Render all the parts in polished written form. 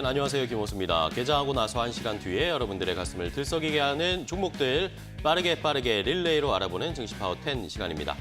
안녕하세요, 김호수입니다. 개장하고 나서 1시간 뒤에 여러분들의 가슴을 들썩이게 하는 종목들 빠르게 릴레이로 알아보는 증시파워 10 시간입니다.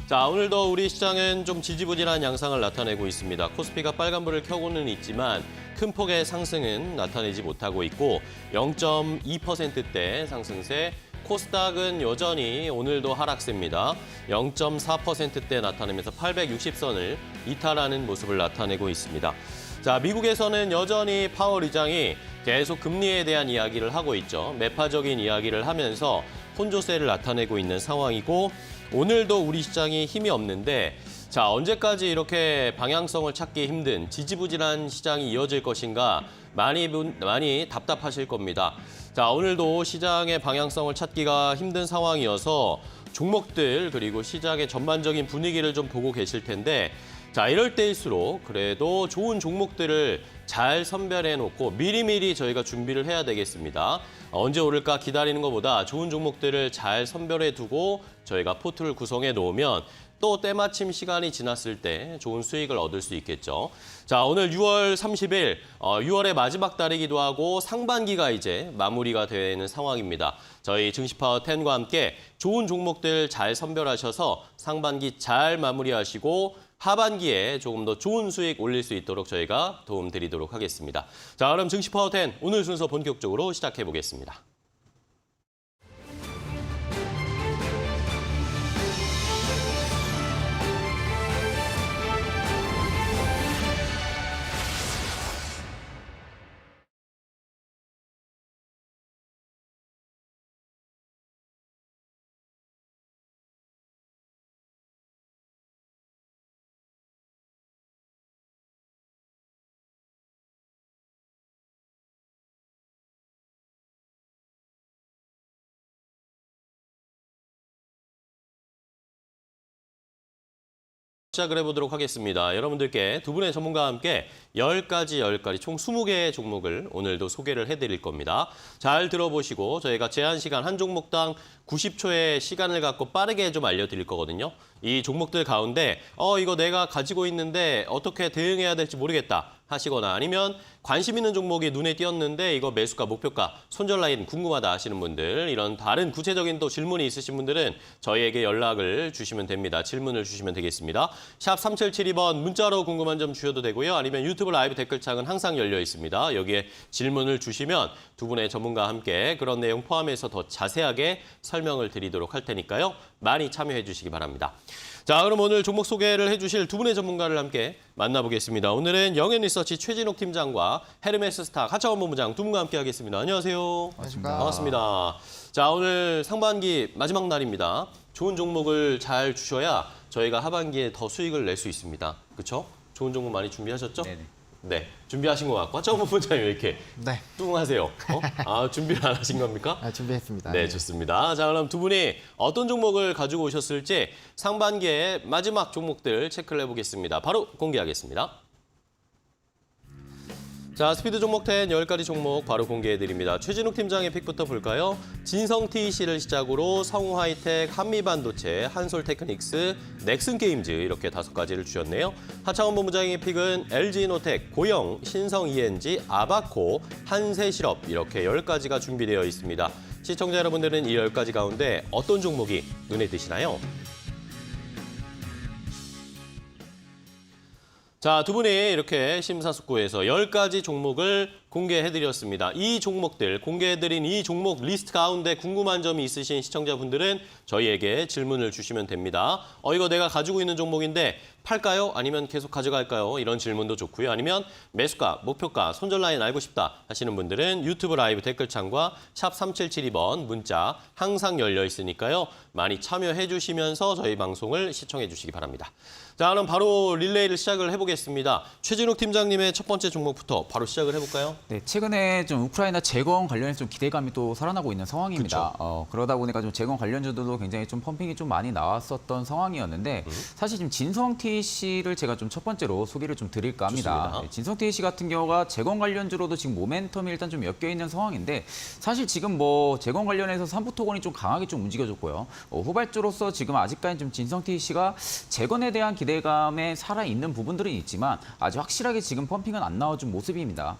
자, 오늘도 우리 시장은 좀 지지부진한 양상을 나타내고 있습니다. 코스피가 빨간불을 켜고는 있지만 큰 폭의 상승은 나타내지 못하고 있고 0.2%대 상승세, 코스닥은 여전히 오늘도 하락세입니다. 0.4%대 나타내면서 860선을 이탈하는 모습을 나타내고 있습니다. 자, 미국에서는 여전히 파월 의장이 계속 금리에 대한 이야기를 하고 있죠. 매파적인 이야기를 하면서 혼조세를 나타내고 있는 상황이고 오늘도 우리 시장이 힘이 없는데 자, 언제까지 이렇게 방향성을 찾기 힘든 지지부진한 시장이 이어질 것인가 많이 답답하실 겁니다. 자, 오늘도 시장의 방향성을 찾기가 힘든 상황이어서 종목들 그리고 시장의 전반적인 분위기를 좀 보고 계실 텐데 자, 이럴 때일수록 그래도 좋은 종목들을 잘 선별해 놓고 미리미리 저희가 준비를 해야 되겠습니다. 언제 오를까 기다리는 것보다 좋은 종목들을 잘 선별해 두고 저희가 포트를 구성해 놓으면 또 때마침 시간이 지났을 때 좋은 수익을 얻을 수 있겠죠. 자, 오늘 6월 30일, 6월의 마지막 달이기도 하고 상반기가 이제 마무리가 되는 상황입니다. 저희 증시파워 10과 함께 좋은 종목들 잘 선별하셔서 상반기 잘 마무리하시고 하반기에 조금 더 좋은 수익 올릴 수 있도록 저희가 도움 드리도록 하겠습니다. 자, 그럼 증시파워 10 오늘 순서 본격적으로 시작해 보겠습니다. 시작을 해보도록 하겠습니다. 여러분들께 두 분의 전문가와 함께 10가지 총 20개의 종목을 오늘도 소개를 해드릴 겁니다. 잘 들어보시고 저희가 제한 시간 한 종목당 90초의 시간을 갖고 빠르게 좀 알려드릴 거거든요. 이 종목들 가운데 이거 내가 가지고 있는데 어떻게 대응해야 될지 모르겠다 하시거나 아니면 관심 있는 종목이 눈에 띄었는데 이거 매수가, 목표가, 손절 라인 궁금하다 하시는 분들 이런 다른 구체적인 또 질문이 있으신 분들은 저희에게 연락을 주시면 됩니다. 질문을 주시면 되겠습니다. 샵 3772번 문자로 궁금한 점 주셔도 되고요. 아니면 유튜브 라이브 댓글창은 항상 열려 있습니다. 여기에 질문을 주시면 두 분의 전문가와 함께 그런 내용 포함해서 더 자세하게 설명을 드리도록 할 테니까요. 많이 참여해 주시기 바랍니다. 자, 그럼 오늘 종목 소개를 해주실 두 분의 전문가를 함께 만나보겠습니다. 오늘은 영앤리서치 최진욱 팀장과 헤르메스 스탁 하창원 본부장 두 분과 함께 하겠습니다. 안녕하세요. 반갑습니다. 자, 오늘 상반기 마지막 날입니다. 좋은 종목을 잘 주셔야 저희가 하반기에 더 수익을 낼 수 있습니다. 그렇죠? 좋은 종목 많이 준비하셨죠? 네네. 네, 준비하신 것 같고 하창원 본부장이 왜 이렇게 네. 뚱하세요? 준비를 안 하신 겁니까? 준비했습니다. 네, 좋습니다. 자, 그럼 두 분이 어떤 종목을 가지고 오셨을지 상반기의 마지막 종목들 체크를 해보겠습니다. 바로 공개하겠습니다. 자, 스피드 종목 10 10가지 종목 바로 공개해드립니다. 최진욱 팀장의 픽부터 볼까요? 진성 TEC를 시작으로 성우 하이텍, 한미반도체, 한솔테크닉스, 넥슨게임즈 이렇게 5가지를 주셨네요. 하창원 본부장의 픽은 LG이노텍, 고영, 신성 ENG, 아바코, 한세실업 이렇게 10가지가 준비되어 있습니다. 시청자 여러분들은 이 10가지 가운데 어떤 종목이 눈에 띄시나요? 자, 두 분이 이렇게 심사숙고해서 10가지 종목을 공개해드렸습니다. 이 종목들, 공개해드린 이 종목 리스트 가운데 궁금한 점이 있으신 시청자분들은 저희에게 질문을 주시면 됩니다. 이거 내가 가지고 있는 종목인데 팔까요? 아니면 계속 가져갈까요? 이런 질문도 좋고요. 아니면 매수가, 목표가, 손절 라인 알고 싶다 하시는 분들은 유튜브 라이브 댓글창과 샵 3772번 문자 항상 열려 있으니까요. 많이 참여해 주시면서 저희 방송을 시청해 주시기 바랍니다. 자, 그럼 바로 릴레이를 시작을 해보겠습니다. 최진욱 팀장님의 첫 번째 종목부터 바로 시작을 해볼까요? 네, 최근에 좀 우크라이나 재건 관련해서 좀 기대감이 또 살아나고 있는 상황입니다. 그러다 보니까 좀 재건 관련주들도 굉장히 좀 펌핑이 좀 많이 나왔었던 상황이었는데 사실 지금 진성 TC를 제가 좀 첫 번째로 소개를 좀 드릴까 합니다. 네, 진성 TC 같은 경우가 재건 관련주로도 지금 모멘텀이 일단 좀 엮여 있는 상황인데 사실 지금 뭐 재건 관련해서 삼부토건이 좀 강하게 좀 움직여줬고요. 후발주로서 지금 아직까지 좀 진성 TC가 재건에 대한 기대감에 살아있는 부분들은 있지만 아직 확실하게 지금 펌핑은 안 나와준 모습입니다.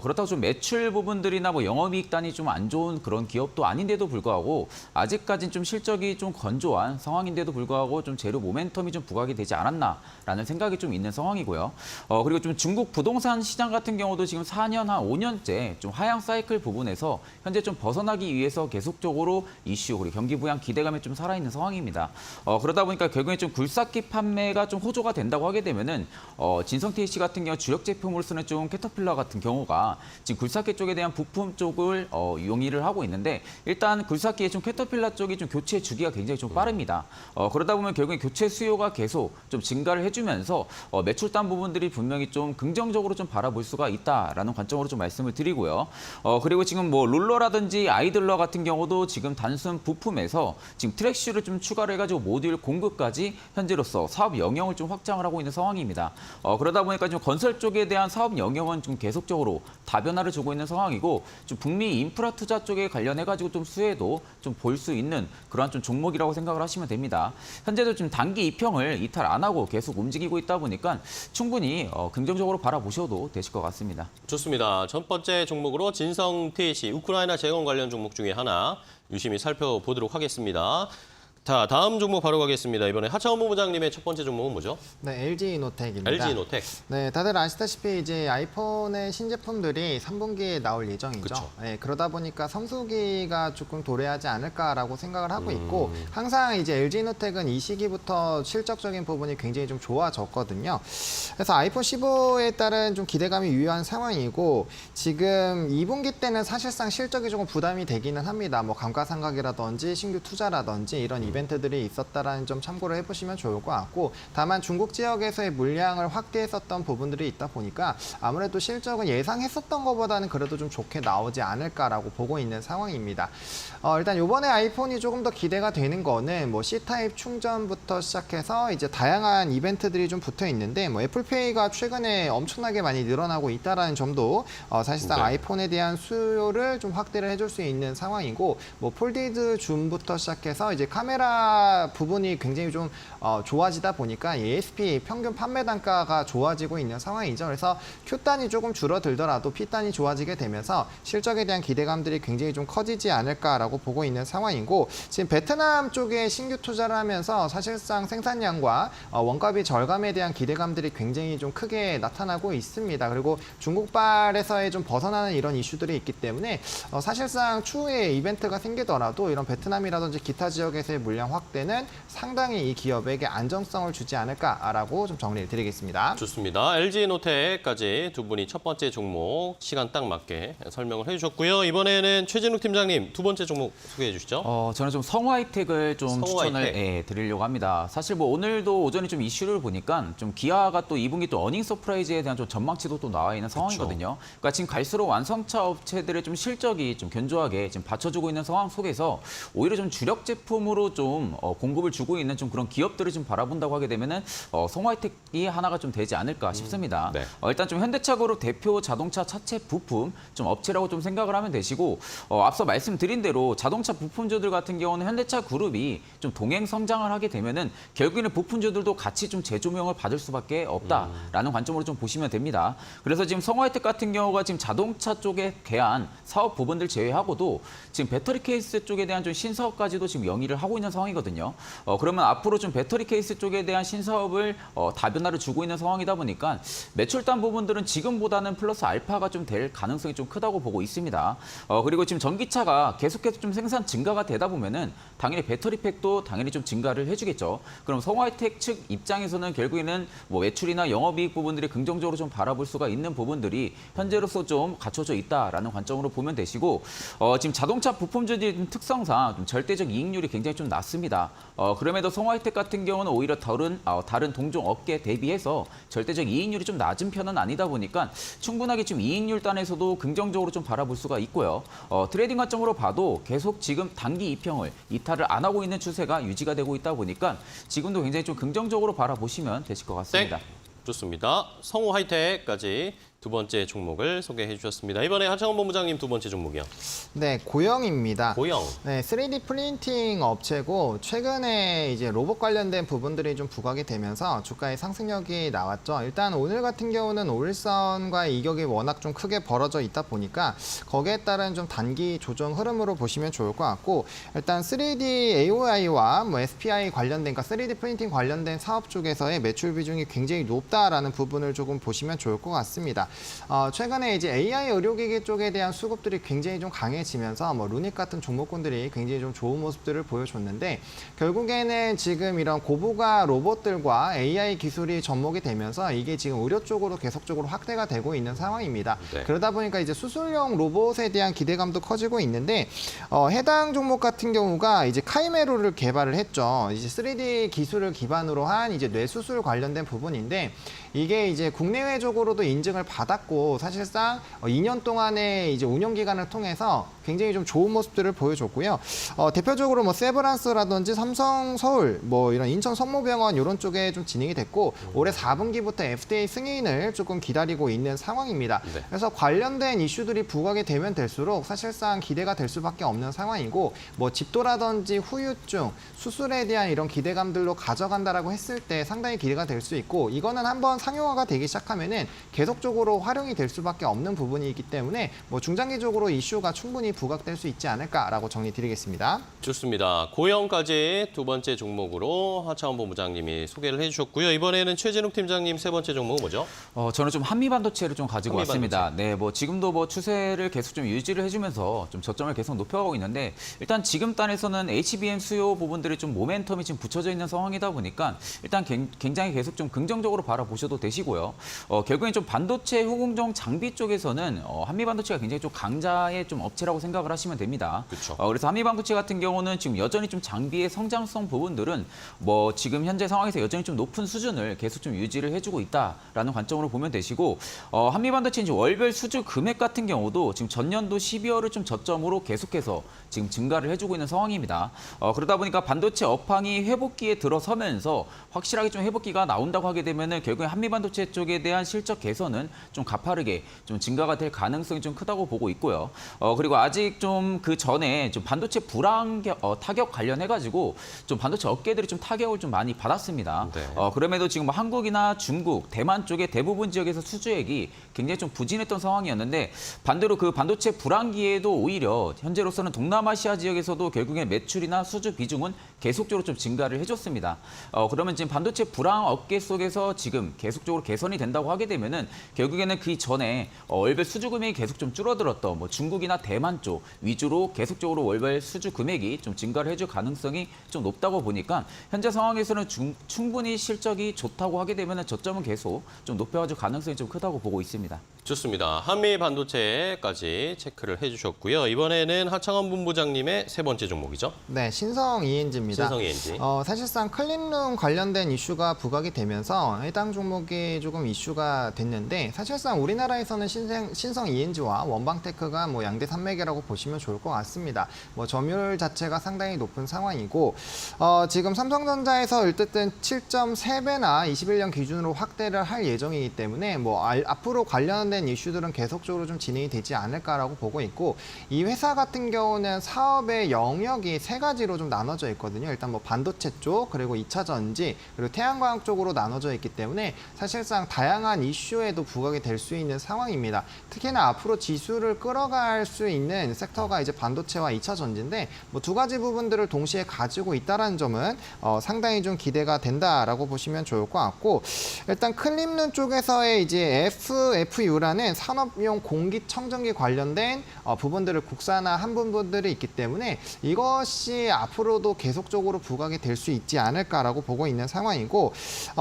그렇다고 좀 매출 부분들이나 뭐 영업이익단이 좀 안 좋은 그런 기업도 아닌데도 불구하고 아직까지는 좀 실적이 좀 건조한 상황인데도 불구하고 좀 재료 모멘텀이 좀 부각이 되지 않았나라는 생각이 좀 있는 상황이고요. 그리고 좀 중국 부동산 시장 같은 경우도 지금 4년 한 5년째 좀 하향 사이클 부분에서 현재 좀 벗어나기 위해서 계속적으로 이슈 그리고 경기 부양 기대감에 좀 살아있는 상황입니다. 그러다 보니까 결국에 좀 굴삭기 판매가 좀 호조가 된다고 하게 되면은 진성 TC 같은 경우 주력 제품으로 쓰는 좀 캐터필러 같은 경우가 지금 굴삭기 쪽에 대한 부품 쪽을 용의를 하고 있는데 일단 굴삭기의 좀 캐터필러 쪽이 좀 교체 주기가 굉장히 좀 빠릅니다. 그러다 보면 결국에 교체 수요가 계속 좀 증가를 해주면서 매출단 부분들이 분명히 좀 긍정적으로 좀 바라볼 수가 있다라는 관점으로 좀 말씀을 드리고요. 그리고 지금 뭐 롤러라든지 아이들러 같은 경우도 지금 단순 부품에서 지금 트랙슈를 좀 추가를 해가지고 모듈 공급까지 현재로서 사업 영역을 좀 확장을 하고 있는 상황입니다. 그러다 보니까 좀 건설 쪽에 대한 사업 영역은 좀 계속적으로 다변화를 주고 있는 상황이고 좀 북미 인프라 투자 쪽에 관련해가지고 좀 수혜도 좀 볼 수 있는 그러한 좀 종목이라고 생각을 하시면 됩니다. 현재도 좀 단기 이평을 이탈 안 하고 계속 움직이고 있다 보니까 충분히 긍정적으로 바라보셔도 되실 것 같습니다. 좋습니다. 첫 번째 종목으로 진성 TC 우크라이나 재건 관련 종목 중에 하나 유심히 살펴보도록 하겠습니다. 자, 다음 종목 바로 가겠습니다. 이번에 하차원 본부장님의 첫 번째 종목은 뭐죠? 네, LG이노텍입니다. LG이노텍. 네, 다들 아시다시피 이제 아이폰의 신제품들이 3분기에 나올 예정이죠. 그쵸. 네, 그러다 보니까 성수기가 조금 도래하지 않을까라고 생각을 하고 있고 항상 이제 LG이노텍은 이 시기부터 실적적인 부분이 굉장히 좀 좋아졌거든요. 그래서 아이폰 15에 따른 좀 기대감이 유효한 상황이고 지금 2분기 때는 사실상 실적이 조금 부담이 되기는 합니다. 뭐 감가상각이라든지 신규 투자라든지 이런 이벤트들이 있었다라는 점 참고를 해보시면 좋을 것 같고 다만 중국 지역에서의 물량을 확대했었던 부분들이 있다 보니까 아무래도 실적은 예상했었던 것보다는 그래도 좀 좋게 나오지 않을까라고 보고 있는 상황입니다. 일단 이번에 아이폰이 조금 더 기대가 되는 거는 뭐 C타입 충전부터 시작해서 이제 다양한 이벤트들이 좀 붙어 있는데 뭐 애플페이가 최근에 엄청나게 많이 늘어나고 있다라는 점도 사실상 네. 아이폰에 대한 수요를 좀 확대를 해줄 수 있는 상황이고 뭐 폴디드 줌부터 시작해서 이제 카메라 부분이 굉장히 좀 좋아지다 보니까 ASP 평균 판매 단가가 좋아지고 있는 상황이죠. 그래서 Q단이 조금 줄어들더라도 P단이 좋아지게 되면서 실적에 대한 기대감들이 굉장히 좀 커지지 않을까라고 보고 있는 상황이고 지금 베트남 쪽에 신규 투자를 하면서 사실상 생산량과 원가비 절감에 대한 기대감들이 굉장히 좀 크게 나타나고 있습니다. 그리고 중국발에서의 좀 벗어나는 이런 이슈들이 있기 때문에 사실상 추후에 이벤트가 생기더라도 이런 베트남이라든지 기타 지역에서의 물량 확대는 상당히 이 기업에게 안정성을 주지 않을까라고 좀 정리를 드리겠습니다. 좋습니다. LG노텍까지 두 분이 첫 번째 종목 시간 딱 맞게 설명을 해주셨고요. 이번에는 최진욱 팀장님 두 번째 종목 소개해 주시죠. 저는 좀 성화이텍을 좀 성화이텍. 추천을 드리려고 합니다. 사실 뭐 오늘도 오전에 좀 이슈를 보니까 좀 기아가 또 2분기 또 어닝 서프라이즈에 대한 좀 전망치도 또 나와 있는 상황이거든요. 그러니까 지금 갈수록 완성차 업체들의 좀 실적이 좀 견조하게 지금 받쳐주고 있는 상황 속에서 오히려 좀 주력 제품으로 좀 공급을 주고 있는 좀 그런 기업들을 좀 바라본다고 하게 되면은 성화이텍이 하나가 좀 되지 않을까 싶습니다. 네. 일단 좀 현대차 그룹 대표 자동차 차체 부품 좀 업체라고 좀 생각을 하면 되시고 앞서 말씀드린 대로 자동차 부품주들 같은 경우는 현대차 그룹이 좀 동행 성장을 하게 되면은 결국에는 부품주들도 같이 좀 재조명을 받을 수밖에 없다라는 관점으로 좀 보시면 됩니다. 그래서 지금 성화이텍 같은 경우가 지금 자동차 쪽에 대한 사업 부분들 제외하고도 지금 배터리 케이스 쪽에 대한 좀 신사업까지도 지금 영위를 하고 있는 상황이거든요. 그러면 앞으로 좀 배터리 케이스 쪽에 대한 신사업을 다변화를 주고 있는 상황이다 보니까 매출단 부분들은 지금보다는 플러스 알파가 좀 될 가능성이 좀 크다고 보고 있습니다. 그리고 지금 전기차가 계속해서 좀 생산 증가가 되다 보면은 당연히 배터리 팩도 당연히 좀 증가를 해주겠죠. 그럼 성화이텍 측 입장에서는 결국에는 뭐 매출이나 영업이익 부분들이 긍정적으로 좀 바라볼 수가 있는 부분들이 현재로서 좀 갖춰져 있다라는 관점으로 보면 되시고 지금 자동차 부품주의 특성상 좀 절대적 이익률이 굉장히 좀 낮습니다. 그럼에도 성화이텍 같은 경우는 오히려 다른 동종 업계 대비해서 절대적 이익률이 좀 낮은 편은 아니다 보니까 충분하게 좀 이익률 단에서도 긍정적으로 좀 바라볼 수가 있고요. 트레이딩 관점으로 봐도 계속 지금 단기 이탈을 안 하고 있는 추세가 유지가 되고 있다 보니까 지금도 굉장히 좀 긍정적으로 바라보시면 되실 것 같습니다. 네, 좋습니다. 성호 하이텍까지 두 번째 종목을 소개해 주셨습니다. 이번에 하창원 본부장님 두 번째 종목이요. 네, 고영입니다. 고영. 네, 3D 프린팅 업체고 최근에 이제 로봇 관련된 부분들이 좀 부각이 되면서 주가의 상승력이 나왔죠. 일단 오늘 같은 경우는 오일선과의 이격이 워낙 좀 크게 벌어져 있다 보니까 거기에 따른 좀 단기 조정 흐름으로 보시면 좋을 것 같고 일단 3D AOI와 뭐 SPI 관련된 그러니까 3D 프린팅 관련된 사업 쪽에서의 매출 비중이 굉장히 높다라는 부분을 조금 보시면 좋을 것 같습니다. 최근에 이제 AI 의료기기 쪽에 대한 수급들이 굉장히 좀 강해지면서 뭐 루닉 같은 종목군들이 굉장히 좀 좋은 모습들을 보여줬는데 결국에는 지금 이런 고부가 로봇들과 AI 기술이 접목이 되면서 이게 지금 의료 쪽으로 계속적으로 확대가 되고 있는 상황입니다. 네. 그러다 보니까 이제 수술용 로봇에 대한 기대감도 커지고 있는데 해당 종목 같은 경우가 이제 카이메로를 개발을 했죠. 이제 3D 기술을 기반으로 한 이제 뇌수술 관련된 부분인데 이게 이제 국내외적으로도 인증을 받았고 사실상 2년 동안의 이제 운영 기간을 통해서 굉장히 좀 좋은 모습들을 보여줬고요. 대표적으로 뭐 세브란스라든지 삼성 서울, 뭐 이런 인천 성모병원 이런 쪽에 좀 진행이 됐고 올해 4분기부터 FDA 승인을 조금 기다리고 있는 상황입니다. 네. 그래서 관련된 이슈들이 부각이 되면 될수록 사실상 기대가 될 수밖에 없는 상황이고 뭐 집도라든지 후유증, 수술에 대한 이런 기대감들로 가져간다라고 했을 때 상당히 기대가 될 수 있고 이거는 한번 상용화가 되기 시작하면은 계속적으로 활용이 될 수밖에 없는 부분이기 때문에 뭐 중장기적으로 이슈가 충분히 부각될 수 있지 않을까라고 정리드리겠습니다. 좋습니다. 고영까지 두 번째 종목으로 하창원 본부장님이 소개를 해주셨고요. 이번에는 최진욱 팀장님 세 번째 종목은 뭐죠? 저는 좀 한미반도체를 좀 가지고 한미반도체. 왔습니다. 네, 뭐 지금도 뭐 추세를 계속 좀 유지를 해주면서 좀 저점을 계속 높여가고 있는데 일단 지금 단에서는 HBM 수요 부분들이 좀 모멘텀이 지금 붙여져 있는 상황이다 보니까 일단 굉장히 계속 좀 긍정적으로 바라보셔도 되시고요. 결국엔 좀 반도체 후공정 장비 쪽에서는 한미반도체가 굉장히 좀 강자의 좀 업체라고 생각을 하시면 됩니다. 그렇죠. 그래서 한미반도체 같은 경우는 지금 여전히 좀 장비의 성장성 부분들은 뭐 지금 현재 상황에서 여전히 좀 높은 수준을 계속 좀 유지를 해주고 있다라는 관점으로 보면 되시고 한미반도체 이제 월별 수주 금액 같은 경우도 지금 전년도 12월을 좀 저점으로 계속해서 지금 증가를 해주고 있는 상황입니다. 그러다 보니까 반도체 업황이 회복기에 들어서면서 확실하게 좀 회복기가 나온다고 하게 되면은 결국에 한미반도체 쪽에 대한 실적 개선은 좀 가파르게 좀 증가가 될 가능성이 좀 크다고 보고 있고요. 그리고 아직 좀 그 전에 좀 반도체 불황 타격 관련해가지고 좀 반도체 업계들이 좀 타격을 좀 많이 받았습니다. 네. 그럼에도 지금 뭐 한국이나 중국, 대만 쪽의 대부분 지역에서 수주액이 굉장히 좀 부진했던 상황이었는데 반대로 그 반도체 불황기에도 오히려 현재로서는 동남아시아 지역에서도 결국엔 매출이나 수주 비중은 계속적으로 좀 증가를 해줬습니다. 그러면 지금 반도체 불황 업계 속에서 지금 계속적으로 개선이 된다고 하게 되면은 결국에는 그 전에 월별 수주 금액이 계속 좀 줄어들었던 뭐 중국이나 대만 쪽 위주로 계속적으로 월별 수주 금액이 좀 증가를 해줄 가능성이 좀 높다고 보니까 현재 상황에서는 충분히 실적이 좋다고 하게 되면은 저점은 계속 좀 높여줄 가능성이 좀 크다고 보고 있습니다. 좋습니다. 한미 반도체까지 체크를 해주셨고요. 이번에는 하창원 본부장님의 세 번째 종목이죠. 네, 신성 ENG입니다. 신성 ENG. 사실상 클린룸 관련된 이슈가 부각이 되면서 해당 종목이 조금 이슈가 됐는데 사실상 우리나라에서는 신성 ENG와 원방테크가 뭐 양대 산맥이라고 보시면 좋을 것 같습니다. 뭐 점유율 자체가 상당히 높은 상황이고 지금 삼성전자에서 어쨌든 7.3배나 21년 기준으로 확대를 할 예정이기 때문에 뭐 앞으로 관련된 이슈들은 계속적으로 좀 진행이 되지 않을까라고 보고 있고 이 회사 같은 경우는 사업의 영역이 세 가지로 좀 나눠져 있거든요. 일단 뭐 반도체 쪽, 그리고 2차 전지, 그리고 태양광 쪽으로 나눠져 있기 때문에 사실상 다양한 이슈에도 부각이 될 수 있는 상황입니다. 특히나 앞으로 지수를 끌어갈 수 있는 섹터가 이제 반도체와 2차 전지인데 뭐 두 가지 부분들을 동시에 가지고 있다는 점은 상당히 좀 기대가 된다라고 보시면 좋을 것 같고 일단 클린룸 쪽에서의 이제 FFU라는 내부라는 산업용 공기청정기 관련된 부분들을 국산화한 부분들이 있기 때문에 이것이 앞으로도 계속적으로 부각이 될 수 있지 않을까라고 보고 있는 상황이고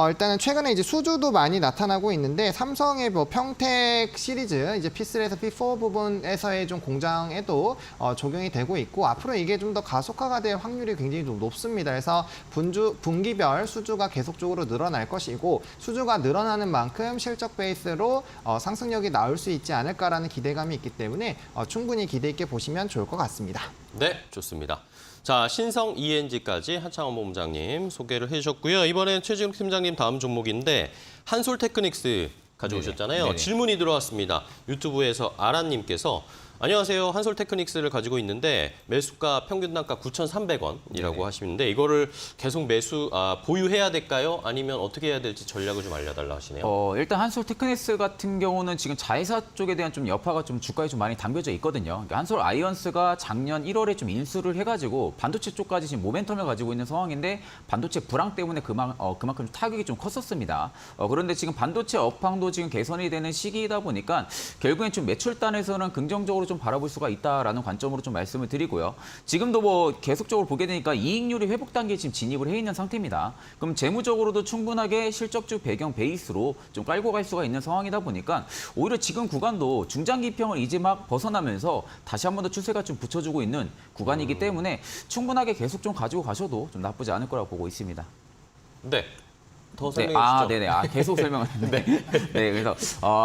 일단은 최근에 이제 수주도 많이 나타나고 있는데 삼성의 뭐 평택 시리즈 이제 P3에서 P4 부분에서의 좀 공장에도 적용이 되고 있고 앞으로 이게 좀 더 가속화가 될 확률이 굉장히 좀 높습니다. 그래서 분기별 수주가 계속적으로 늘어날 것이고 수주가 늘어나는 만큼 실적 베이스로 상승력이 나올 수 있지 않을까라는 기대감이 있기 때문에 충분히 기대 있게 보시면 좋을 것 같습니다. 네, 좋습니다. 자, 신성 ENG까지 하창원 본부장님 소개를 해주셨고요. 이번엔 최지웅 팀장님 다음 종목인데 한솔테크닉스 가져오셨잖아요. 네네. 질문이 들어왔습니다. 유튜브에서 아란님께서 안녕하세요. 한솔테크닉스를 가지고 있는데 매수가 평균 단가 9,300원이라고 하시는데 이거를 계속 보유해야 될까요? 아니면 어떻게 해야 될지 전략을 좀 알려달라 하시네요. 일단 한솔테크닉스 같은 경우는 지금 자회사 쪽에 대한 좀 여파가 좀 주가에 좀 많이 담겨져 있거든요. 그러니까 한솔 아이언스가 작년 1월에 좀 인수를 해가지고 반도체 쪽까지 지금 모멘텀을 가지고 있는 상황인데 반도체 불황 때문에 그만큼 타격이 좀 컸었습니다. 그런데 지금 반도체 업황도 지금 개선이 되는 시기이다 보니까 결국엔 좀 매출단에서는 긍정적으로 좀 바라볼 수가 있다라는 관점으로 좀 말씀을 드리고요. 지금도 뭐 계속적으로 보게 되니까 이익률이 회복 단계에 지금 진입을 해 있는 상태입니다. 그럼 재무적으로도 충분하게 실적주 배경 베이스로 좀 깔고 갈 수가 있는 상황이다 보니까 오히려 지금 구간도 중장기평을 이제 막 벗어나면서 다시 한 번 더 추세가 좀 붙여주고 있는 구간이기 때문에 충분하게 계속 좀 가지고 가셔도 좀 나쁘지 않을 거라고 보고 있습니다. 네. 더 네, 설명해 주시죠. 네네. 계속 설명을. 네. 네, 그래서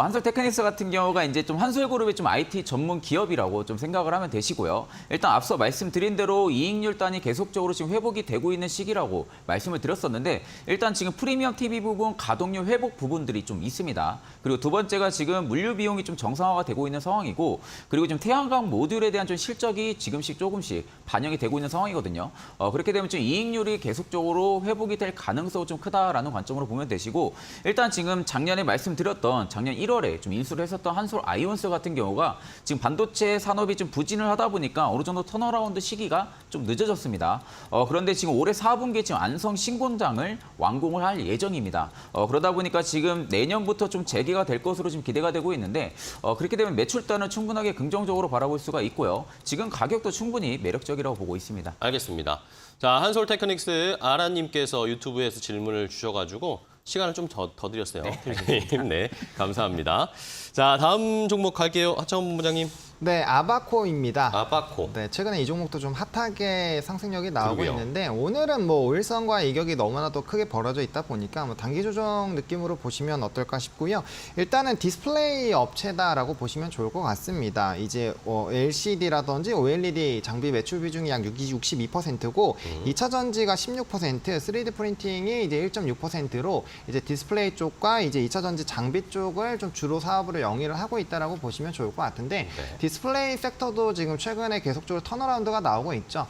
한솔테크닉스 같은 경우가 이제 좀 한솔그룹의 좀 IT 전문 기업이라고 좀 생각을 하면 되시고요. 일단 앞서 말씀드린 대로 이익률 단이 계속적으로 지금 회복이 되고 있는 시기라고 말씀을 드렸었는데 일단 지금 프리미엄 TV 부분 가동률 회복 부분들이 좀 있습니다. 그리고 두 번째가 지금 물류 비용이 좀 정상화가 되고 있는 상황이고 그리고 지금 태양광 모듈에 대한 좀 실적이 지금씩 조금씩 반영이 되고 있는 상황이거든요. 그렇게 되면 지금 이익률이 계속적으로 회복이 될 가능성이 좀 크다라는 관점으로 보면 되시고 일단 지금 작년에 말씀드렸던 작년 1월에 좀 인수를 했었던 한솔 아이온스 같은 경우가 지금 반도체 산업이 좀 부진을 하다 보니까 어느 정도 턴어라운드 시기가 좀 늦어졌습니다. 그런데 지금 올해 4분기에 지금 안성 신공장을 완공을 할 예정입니다. 그러다 보니까 지금 내년부터 좀 재개가 될 것으로 지금 기대가 되고 있는데 그렇게 되면 매출단은 충분하게 긍정적으로 바라볼 수가 있고요. 지금 가격도 충분히 매력적이라고 보고 있습니다. 알겠습니다. 자, 한솔테크닉스 아란님께서 유튜브에서 질문을 주셔가지고 시간을 좀 더 드렸어요. 네, 감사합니다. 자, 다음 종목 갈게요. 하창원 본부장님. 네, 아바코입니다. 아바코. 네, 최근에 이 종목도 좀 핫하게 상승력이 나오고 그러게요. 있는데 오늘은 뭐 오일선과 이격이 너무나도 크게 벌어져 있다 보니까 뭐 단기 조정 느낌으로 보시면 어떨까 싶고요. 일단은 디스플레이 업체다라고 보시면 좋을 것 같습니다. 이제 LCD라든지 OLED 장비 매출 비중이 약 62%고 2차 전지가 16%, 3D 프린팅이 이제 1.6%로 이제 디스플레이 쪽과 이제 2차 전지 장비 쪽을 좀 주로 사업으로 영위를 하고 있다라고 보시면 좋을 것 같은데 네. 디스플레이 섹터도 지금 최근에 계속적으로 턴어라운드가 나오고 있죠.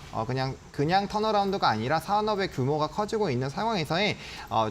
그냥 턴어라운드가 아니라 산업의 규모가 커지고 있는 상황에서의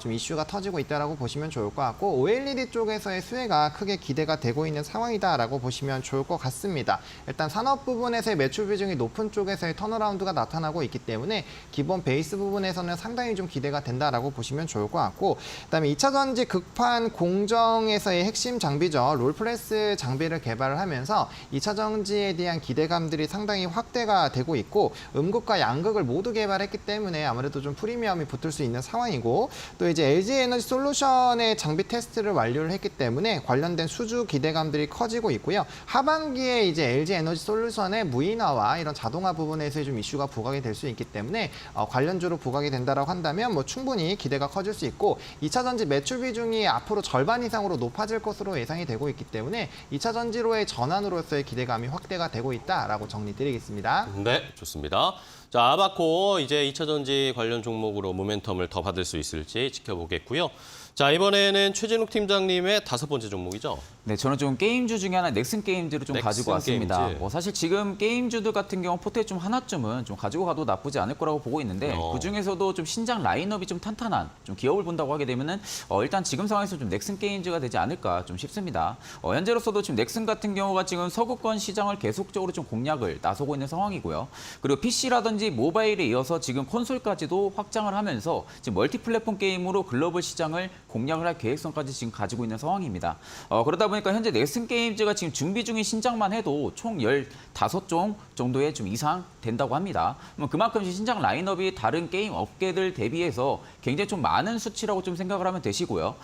좀 이슈가 터지고 있다라고 보시면 좋을 것 같고 OLED 쪽에서의 수혜가 크게 기대가 되고 있는 상황이다라고 보시면 좋을 것 같습니다. 일단 산업 부분에서의 매출 비중이 높은 쪽에서의 턴어라운드가 나타나고 있기 때문에 기본 베이스 부분에서는 상당히 좀 기대가 된다라고 보시면 좋을 것 같고 그다음에 2차 전지 극판 공정에서의 핵심 장비죠. 롤프레스 장비를 개발을 하면서 2차 전지에 대한 기대감들이 상당히 확대가 되고 있고 음극과 양극을 모두 개발했기 때문에 아무래도 좀 프리미엄이 붙을 수 있는 상황이고 또 이제 LG 에너지 솔루션의 장비 테스트를 완료를 했기 때문에 관련된 수주 기대감들이 커지고 있고요. 하반기에 이제 LG 에너지 솔루션의 무인화와 이런 자동화 부분에서의 좀 이슈가 부각이 될 수 있기 때문에 관련주로 부각이 된다라고 한다면 뭐 충분히 기대가 커질 수 있고 2차 전지 매출 비중이 앞으로 절반 이상으로 높아질 것으로 예상이 되고 있기 때문에 2차 전지로의 전환으로서의 기대감이 확대가 되고 있다라고 정리드리겠습니다. 네, 좋습니다. 자, 아바코 이제 2차 전지 관련 종목으로 모멘텀을 더 받을 수 있을지 지켜보겠고요. 자, 이번에는 최진욱 팀장님의 5번째 종목이죠. 네, 저는 좀 게임주 중에 하나 넥슨 게임즈를 좀 넥슨 가지고 왔습니다. 게임즈. 사실 지금 게임주들 같은 경우 포트에 좀 하나쯤은 좀 가지고 가도 나쁘지 않을 거라고 보고 있는데 그 중에서도 좀 신작 라인업이 좀 탄탄한 좀 기업을 본다고 하게 되면은 일단 지금 상황에서 좀 넥슨 게임즈가 되지 않을까 좀 싶습니다. 현재로서도 지금 넥슨 같은 경우가 지금 서구권 시장을 계속적으로 좀 공략을 나서고 있는 상황이고요. 그리고 PC라든지 모바일에 이어서 지금 콘솔까지도 확장을 하면서 지금 멀티 플랫폼 게임으로 글로벌 시장을 공략을 할 계획성까지 지금 가지고 있는 상황입니다. 그러다 보니까 현재 넥슨 게임즈가 지금 준비 중인 신작만 해도 총 15종 정도의 좀 이상 된다고 합니다. 그만큼 신작 라인업이 다른 게임 업계들 대비해서 굉장히 좀 많은 수치라고 좀 생각을 하면 되시고요.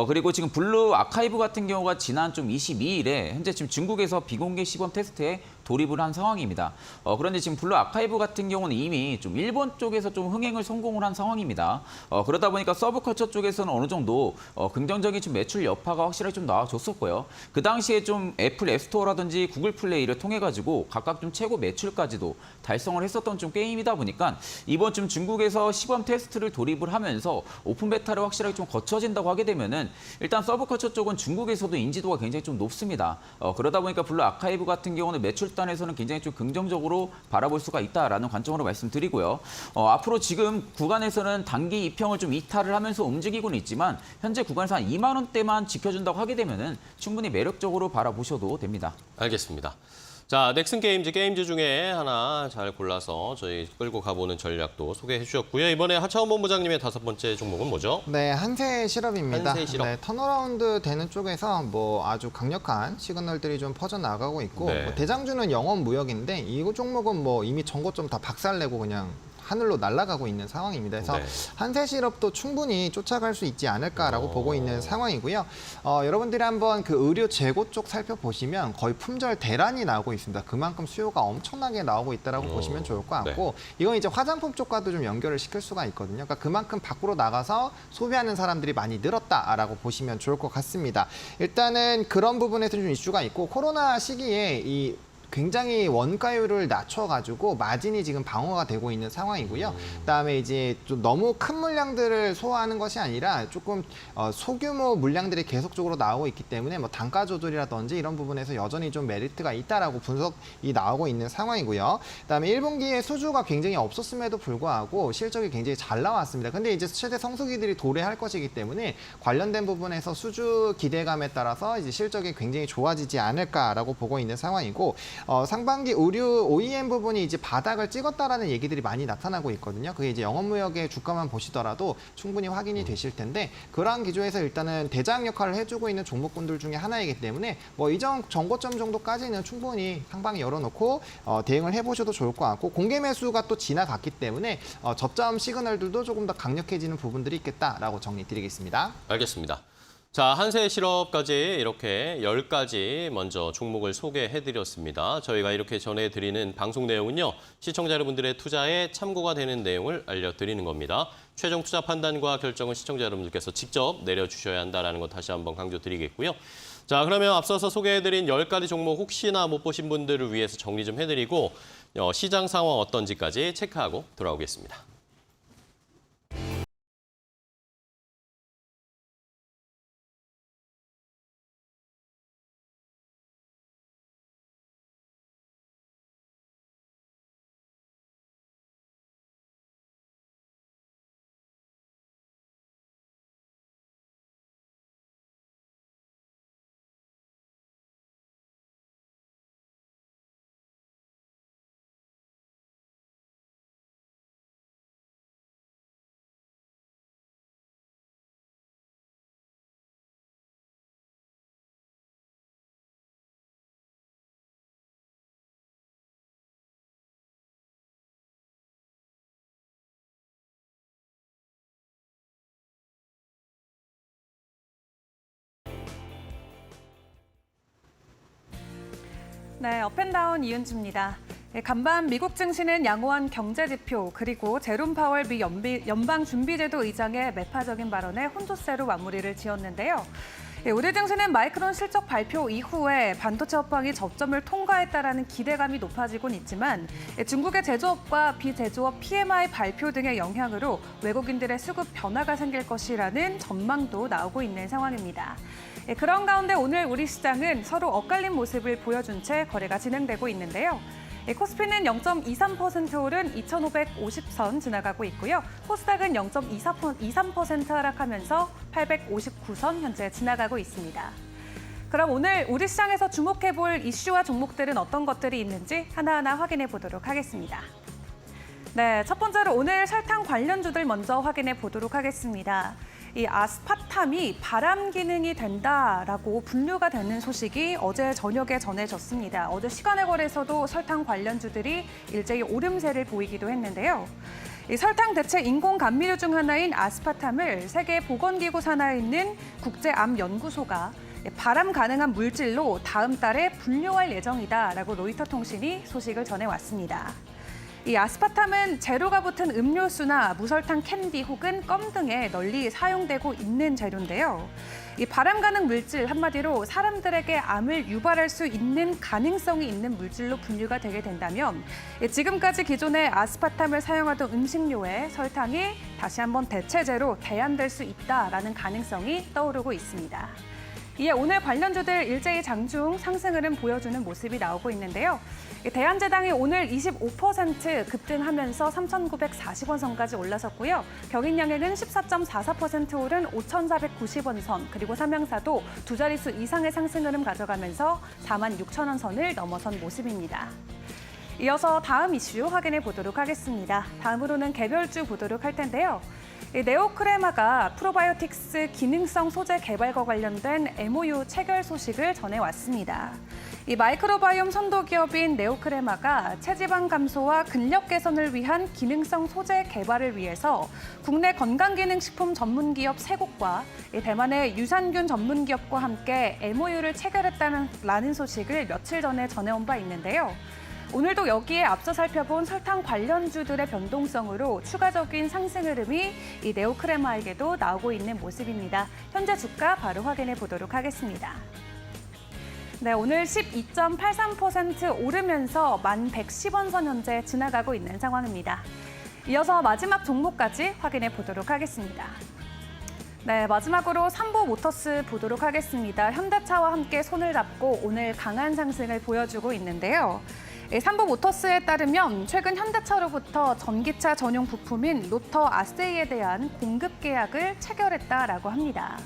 그리고 지금 블루 아카이브 같은 경우가 지난 좀 22일에 현재 지금 중국에서 비공개 시범 테스트에 돌입을 한 상황입니다. 그런데 지금 블루 아카이브 같은 경우는 이미 좀 일본 쪽에서 좀 흥행을 성공을 한 상황입니다. 그러다 보니까 서브컬처 쪽에서는 어느 정도 긍정적인 좀 매출 여파가 확실하게 좀 나와줬었고요. 그 당시에 좀 애플 앱스토어라든지 구글 플레이를 통해 가지고 각각 좀 최고 매출까지도 달성을 했었던 좀 게임이다 보니까 이번 좀 중국에서 시범 테스트를 돌입을 하면서 오픈 베타를 확실하게 좀 거쳐진다고 하게 되면은 일단 서브컬처 쪽은 중국에서도 인지도가 굉장히 좀 높습니다. 그러다 보니까 블루 아카이브 같은 경우는 매출단에서는 굉장히 좀 긍정적으로 바라볼 수가 있다라는 관점으로 말씀드리고요. 앞으로 지금 구간에서는 단기 입형을 좀 이탈을 하면서 움직이고는 있지만 현재 구간에서 한 2만 원대만 지켜준다고 하게 되면은 충분히 매력적으로 바라보셔도 됩니다. 알겠습니다. 자, 넥슨 게임즈 중에 하나 잘 골라서 저희 끌고 가보는 전략도 소개해 주셨고요. 이번에 하차원 본부장님의 5번째 종목은 뭐죠? 네, 한세 실업입니다. 한세 실업. 네, 턴어라운드 되는 쪽에서 뭐 아주 강력한 시그널들이 좀 퍼져나가고 있고 네. 뭐 대장주는 영업 무역인데 이 종목은 뭐 이미 전고점 다 박살내고 그냥 하늘로 날아가고 있는 상황입니다. 그래서 네. 한세 실업도 충분히 쫓아갈 수 있지 않을까라고 보고 있는 상황이고요. 여러분들이 한번 그 의류 재고 쪽 살펴보시면 거의 품절 대란이 나오고 있습니다. 그만큼 수요가 엄청나게 나오고 있다라고 보시면 좋을 것 같고 이건 이제 화장품 쪽과도 좀 연결을 시킬 수가 있거든요. 그러니까 그만큼 밖으로 나가서 소비하는 사람들이 많이 늘었다라고 보시면 좋을 것 같습니다. 일단은 그런 부분에서 좀 이슈가 있고 코로나 시기에 이 굉장히 원가율을 낮춰가지고 마진이 지금 방어가 되고 있는 상황이고요. 그다음에 이제 좀 너무 큰 물량들을 소화하는 것이 아니라 조금 소규모 물량들이 계속적으로 나오고 있기 때문에 뭐 단가 조절이라든지 이런 부분에서 여전히 좀 메리트가 있다라고 분석이 나오고 있는 상황이고요. 그다음에 1분기에 수주가 굉장히 없었음에도 불구하고 실적이 굉장히 잘 나왔습니다. 근데 이제 최대 성수기들이 도래할 것이기 때문에 관련된 부분에서 수주 기대감에 따라서 이제 실적이 굉장히 좋아지지 않을까라고 보고 있는 상황이고. 상반기 의류 OEM 부분이 이제 바닥을 찍었다라는 얘기들이 많이 나타나고 있거든요. 그게 이제 영업무역의 주가만 보시더라도 충분히 확인이 되실 텐데 그러한 기조에서 일단은 대장 역할을 해주고 있는 종목군들 중에 하나이기 때문에 뭐 이전 전고점 정도까지는 충분히 상방에 열어놓고 대응을 해보셔도 좋을 것 같고 공개 매수가 또 지나갔기 때문에 접점 시그널들도 조금 더 강력해지는 부분들이 있겠다라고 정리드리겠습니다. 알겠습니다. 자, 한세 실업까지 이렇게 10가지 먼저 종목을 소개해드렸습니다. 저희가 이렇게 전해드리는 방송 내용은요. 시청자 여러분들의 투자에 참고가 되는 내용을 알려드리는 겁니다. 최종 투자 판단과 결정은 시청자 여러분들께서 직접 내려주셔야 한다는 것 다시 한번 강조드리겠고요. 자, 그러면 앞서서 소개해드린 10가지 종목 혹시나 못 보신 분들을 위해서 정리 좀 해드리고 시장 상황 어떤지까지 체크하고 돌아오겠습니다. 네, 업앤다운 이은주입니다. 간밤 미국 증시는 양호한 경제 지표 그리고 제롬 파월 미 연방준비제도 의장의 매파적인 발언에 혼조세로 마무리를 지었는데요. 오늘 증시는 마이크론 실적 발표 이후에 반도체 업황이 저점을 통과했다라는 기대감이 높아지곤 있지만 중국의 제조업과 비제조업 PMI 발표 등의 영향으로 외국인들의 수급 변화가 생길 것이라는 전망도 나오고 있는 상황입니다. 그런 가운데 오늘 우리 시장은 서로 엇갈린 모습을 보여준 채 거래가 진행되고 있는데요. 코스피는 0.23% 오른 2,550선 지나가고 있고요. 코스닥은 0.23% 하락하면서 859선 현재 지나가고 있습니다. 그럼 오늘 우리 시장에서 주목해볼 이슈와 종목들은 어떤 것들이 있는지 하나하나 확인해 보도록 하겠습니다. 네, 첫 번째로 오늘 설탕 관련주들 먼저 확인해 보도록 하겠습니다. 이 아스파탐이 발암 기능이 된다라고 분류가 되는 소식이 어제 저녁에 전해졌습니다. 어제 시간의 거래에서도 설탕 관련주들이 일제히 오름세를 보이기도 했는데요. 이 설탕 대체 인공 감미료 중 하나인 아스파탐을 세계보건기구 산하에 있는 국제암연구소가 발암 가능한 물질로 다음 달에 분류할 예정이다라고 로이터 통신이 소식을 전해왔습니다. 이 아스파탐은 재료가 붙은 음료수나 무설탕 캔디 혹은 껌 등에 널리 사용되고 있는 재료인데요. 이 발암 가능 물질 한마디로 사람들에게 암을 유발할 수 있는 가능성이 있는 물질로 분류가 되게 된다면 지금까지 기존의 아스파탐을 사용하던 음식료에 설탕이 다시 한번 대체제로 대안될 수 있다라는 가능성이 떠오르고 있습니다. 이에 오늘 관련주들 일제히 장중 상승 흐름 보여주는 모습이 나오고 있는데요. 대한제당이 오늘 25% 급등하면서 3,940원 선까지 올라섰고요. 경인양행은 14.44% 오른 5,490원 선, 그리고 삼양사도 두 자릿수 이상의 상승 흐름 가져가면서 46,000원 선을 넘어선 모습입니다. 이어서 다음 이슈 확인해 보도록 하겠습니다. 다음으로는 개별주 보도록 할 텐데요. 네오크레마가 프로바이오틱스 기능성 소재 개발과 관련된 MOU 체결 소식을 전해왔습니다. 이 마이크로바이옴 선도 기업인 네오크레마가 체지방 감소와 근력 개선을 위한 기능성 소재 개발을 위해서 국내 건강기능식품 전문기업 3곳과 대만의 유산균 전문기업과 함께 MOU를 체결했다는 소식을 며칠 전에 전해온 바 있는데요. 오늘도 여기에 앞서 살펴본 설탕 관련주들의 변동성으로 추가적인 상승 흐름이 이 네오크레마에게도 나오고 있는 모습입니다. 현재 주가 바로 확인해 보도록 하겠습니다. 네, 오늘 12.83% 오르면서 1110원 선 현재 지나가고 있는 상황입니다. 이어서 마지막 종목까지 확인해 보도록 하겠습니다. 네, 마지막으로 삼보모터스 보도록 하겠습니다. 현대차와 함께 손을 잡고 오늘 강한 상승을 보여주고 있는데요. 삼보모터스에 따르면 최근 현대차로부터 전기차 전용 부품인 로터 아세이에 대한 공급 계약을 체결했다라고 합니다.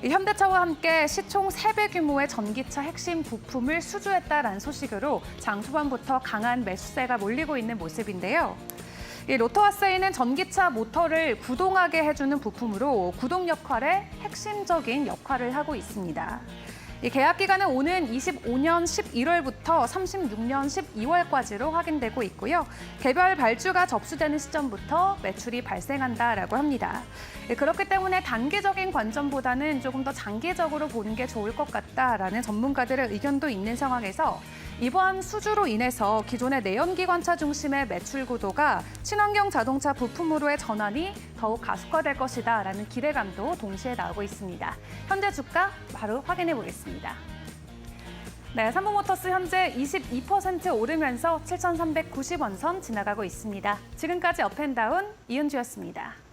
현대차와 함께 시총 3배 규모의 전기차 핵심 부품을 수주했다라는 소식으로 장 초반부터 강한 매수세가 몰리고 있는 모습인데요. 이 로터아세이는 전기차 모터를 구동하게 해주는 부품으로 구동 역할에 핵심적인 역할을 하고 있습니다. 이 계약 기간은 오는 25년 11월부터 36년 12월까지로 확인되고 있고요. 개별 발주가 접수되는 시점부터 매출이 발생한다라고 합니다. 그렇기 때문에 단기적인 관점보다는 조금 더 장기적으로 보는 게 좋을 것 같다라는 전문가들의 의견도 있는 상황에서 이번 수주로 인해서 기존의 내연기관차 중심의 매출 구도가 친환경 자동차 부품으로의 전환이 더욱 가속화될 것이다라는 기대감도 동시에 나오고 있습니다. 현재 주가 바로 확인해 보겠습니다. 네, 삼보모터스 현재 22% 오르면서 7,390원 선 지나가고 있습니다. 지금까지 업앤다운 이은주였습니다.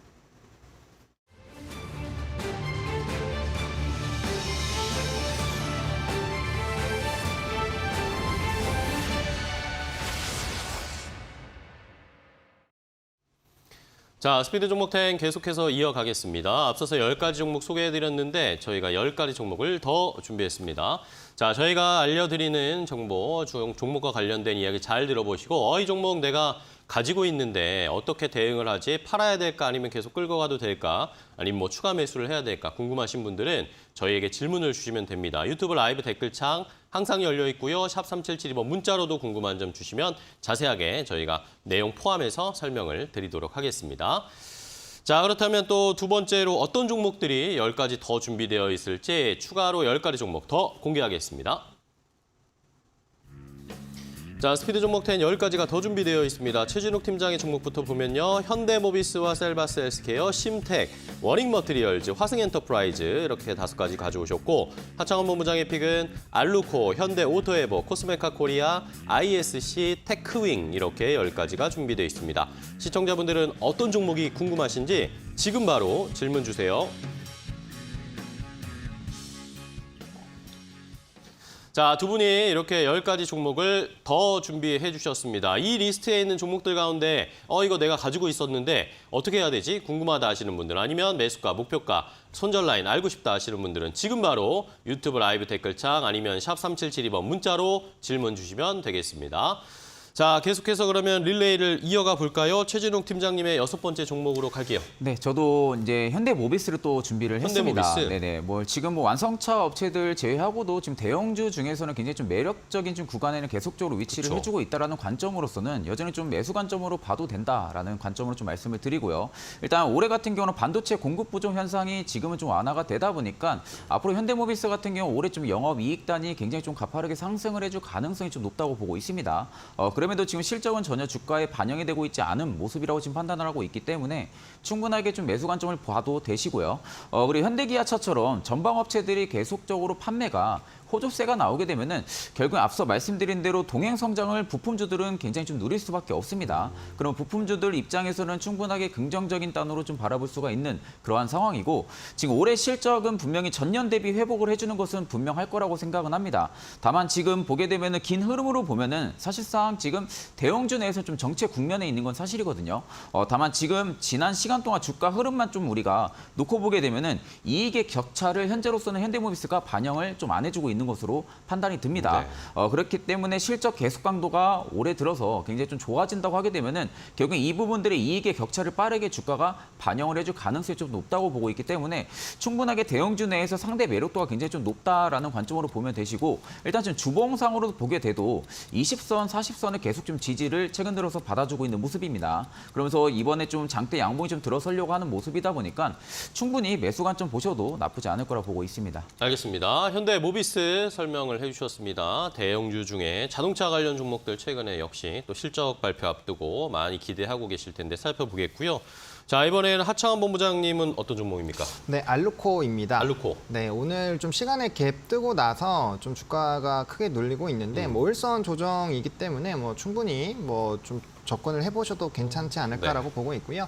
자, 스피드 종목 10 계속해서 이어가겠습니다. 앞서서 10가지 종목 소개해드렸는데 저희가 10가지 종목을 더 준비했습니다. 자, 저희가 알려드리는 정보, 종목과 관련된 이야기 잘 들어보시고 이 종목 내가 가지고 있는데 어떻게 대응을 하지? 팔아야 될까? 아니면 계속 끌고 가도 될까? 아니면 뭐 추가 매수를 해야 될까? 궁금하신 분들은 저희에게 질문을 주시면 됩니다. 유튜브 라이브 댓글창 항상 열려 있고요. 샵 3772번 문자로도 궁금한 점 주시면 자세하게 저희가 내용 포함해서 설명을 드리도록 하겠습니다. 자, 그렇다면 또 두 번째로 어떤 종목들이 10가지 더 준비되어 있을지 추가로 10가지 종목 더 공개하겠습니다. 자, 스피드 종목 10 10가지가 더 준비되어 있습니다. 최진욱 팀장의 종목부터 보면요. 현대모비스와 셀바스 헬스케어, 심텍, 워닝머티리얼즈, 화승엔터프라이즈 이렇게 5가지 가져오셨고 하창원 본부장의 픽은 알루코, 현대오토에버, 코스메카 코리아, ISC, 테크윙 이렇게 10가지가 준비되어 있습니다. 시청자분들은 어떤 종목이 궁금하신지 지금 바로 질문 주세요. 자, 두 분이 이렇게 10가지 종목을 더 준비해 주셨습니다. 이 리스트에 있는 종목들 가운데 이거 내가 가지고 있었는데 어떻게 해야 되지? 궁금하다 하시는 분들 아니면 매수가, 목표가, 손절 라인 알고 싶다 하시는 분들은 지금 바로 유튜브 라이브 댓글창 아니면 샵 3772번 문자로 질문 주시면 되겠습니다. 자, 계속해서 그러면 릴레이를 이어가 볼까요? 최진웅 팀장님의 6번째 종목으로 갈게요. 네, 저도 이제 현대모비스를 또 준비를 했습니다. 현대모비스. 네네, 뭐 지금 뭐 완성차 업체들 제외하고도 지금 대형주 중에서는 굉장히 좀 매력적인 좀 구간에는 계속적으로 위치를 그쵸. 해주고 있다라는 관점으로서는 여전히 좀 매수 관점으로 봐도 된다라는 관점으로 좀 말씀을 드리고요. 일단 올해 같은 경우는 반도체 공급 부족 현상이 지금은 좀 완화가 되다 보니까 앞으로 현대모비스 같은 경우 올해 좀 영업이익단이 굉장히 좀 가파르게 상승을 해줄 가능성이 좀 높다고 보고 있습니다. 그럼에도 지금 실적은 전혀 주가에 반영이 되고 있지 않은 모습이라고 지금 판단을 하고 있기 때문에 충분하게 좀 매수 관점을 봐도 되시고요. 그리고 현대기아차처럼 전방업체들이 계속적으로 판매가 호조세가 나오게 되면은 결국 앞서 말씀드린 대로 동행 성장을 부품주들은 굉장히 좀 누릴 수밖에 없습니다. 그럼 부품주들 입장에서는 충분하게 긍정적인 단으로 좀 바라볼 수가 있는 그러한 상황이고 지금 올해 실적은 분명히 전년 대비 회복을 해주는 것은 분명할 거라고 생각은 합니다. 다만 지금 보게 되면은 긴 흐름으로 보면은 사실상 지금 대형주 내에서 좀 정체 국면에 있는 건 사실이거든요. 다만 지금 지난 시간 동안 주가 흐름만 좀 우리가 놓고 보게 되면은 이익의 격차를 현재로서는 현대모비스가 반영을 좀 안 해주고 있는 것으로 판단이 듭니다. 네. 그렇기 때문에 실적 계속 강도가 올해 들어서 굉장히 좀 좋아진다고 하게 되면은 결국 이 부분들의 이익의 격차를 빠르게 주가가 반영을 해줄 가능성이 좀 높다고 보고 있기 때문에 충분하게 대형주 내에서 상대 매력도가 굉장히 좀 높다라는 관점으로 보면 되시고 일단 지금 주봉상으로 보게 돼도 20선, 40선을 계속 좀 지지를 최근 들어서 받아주고 있는 모습입니다. 그러면서 이번에 좀 장대 양봉이 좀 들어서려고 하는 모습이다 보니까 충분히 매수 관점 보셔도 나쁘지 않을 거라 보고 있습니다. 알겠습니다. 현대모비스 설명을 해주셨습니다. 대형주 중에 자동차 관련 종목들 최근에 역시 또 실적 발표 앞두고 많이 기대하고 계실 텐데 살펴보겠고요. 자, 이번에는 하창원 본부장님은 어떤 종목입니까? 네, 알루코입니다. 알루코. 네, 오늘 좀 시간에 갭 뜨고 나서 좀 주가가 크게 눌리고 있는데 뭐 일선 조정이기 때문에 뭐 충분히 뭐 좀 접근을 해보셔도 괜찮지 않을까라고 보고 있고요.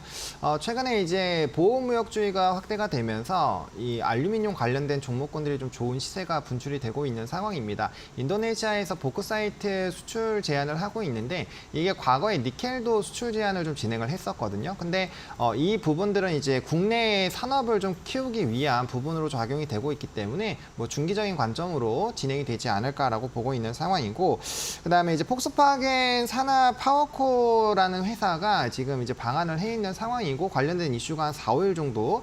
최근에 이제 보호무역주의가 확대가 되면서 이 알루미늄 관련된 종목군들이 좀 좋은 시세가 분출이 되고 있는 상황입니다. 인도네시아에서 보크사이트 수출 제한을 하고 있는데 이게 과거에 니켈도 수출 제한을 좀 진행을 했었거든요. 근데 이 부분들은 이제 국내 산업을 좀 키우기 위한 부분으로 작용이 되고 있기 때문에 뭐 중기적인 관점으로 진행이 되지 않을까라고 보고 있는 상황이고 그다음에 이제 폭스바겐 산하 파워코 라는 회사가 지금 이제 방한을 해 있는 상황이고 관련된 이슈가 한 4, 5일 정도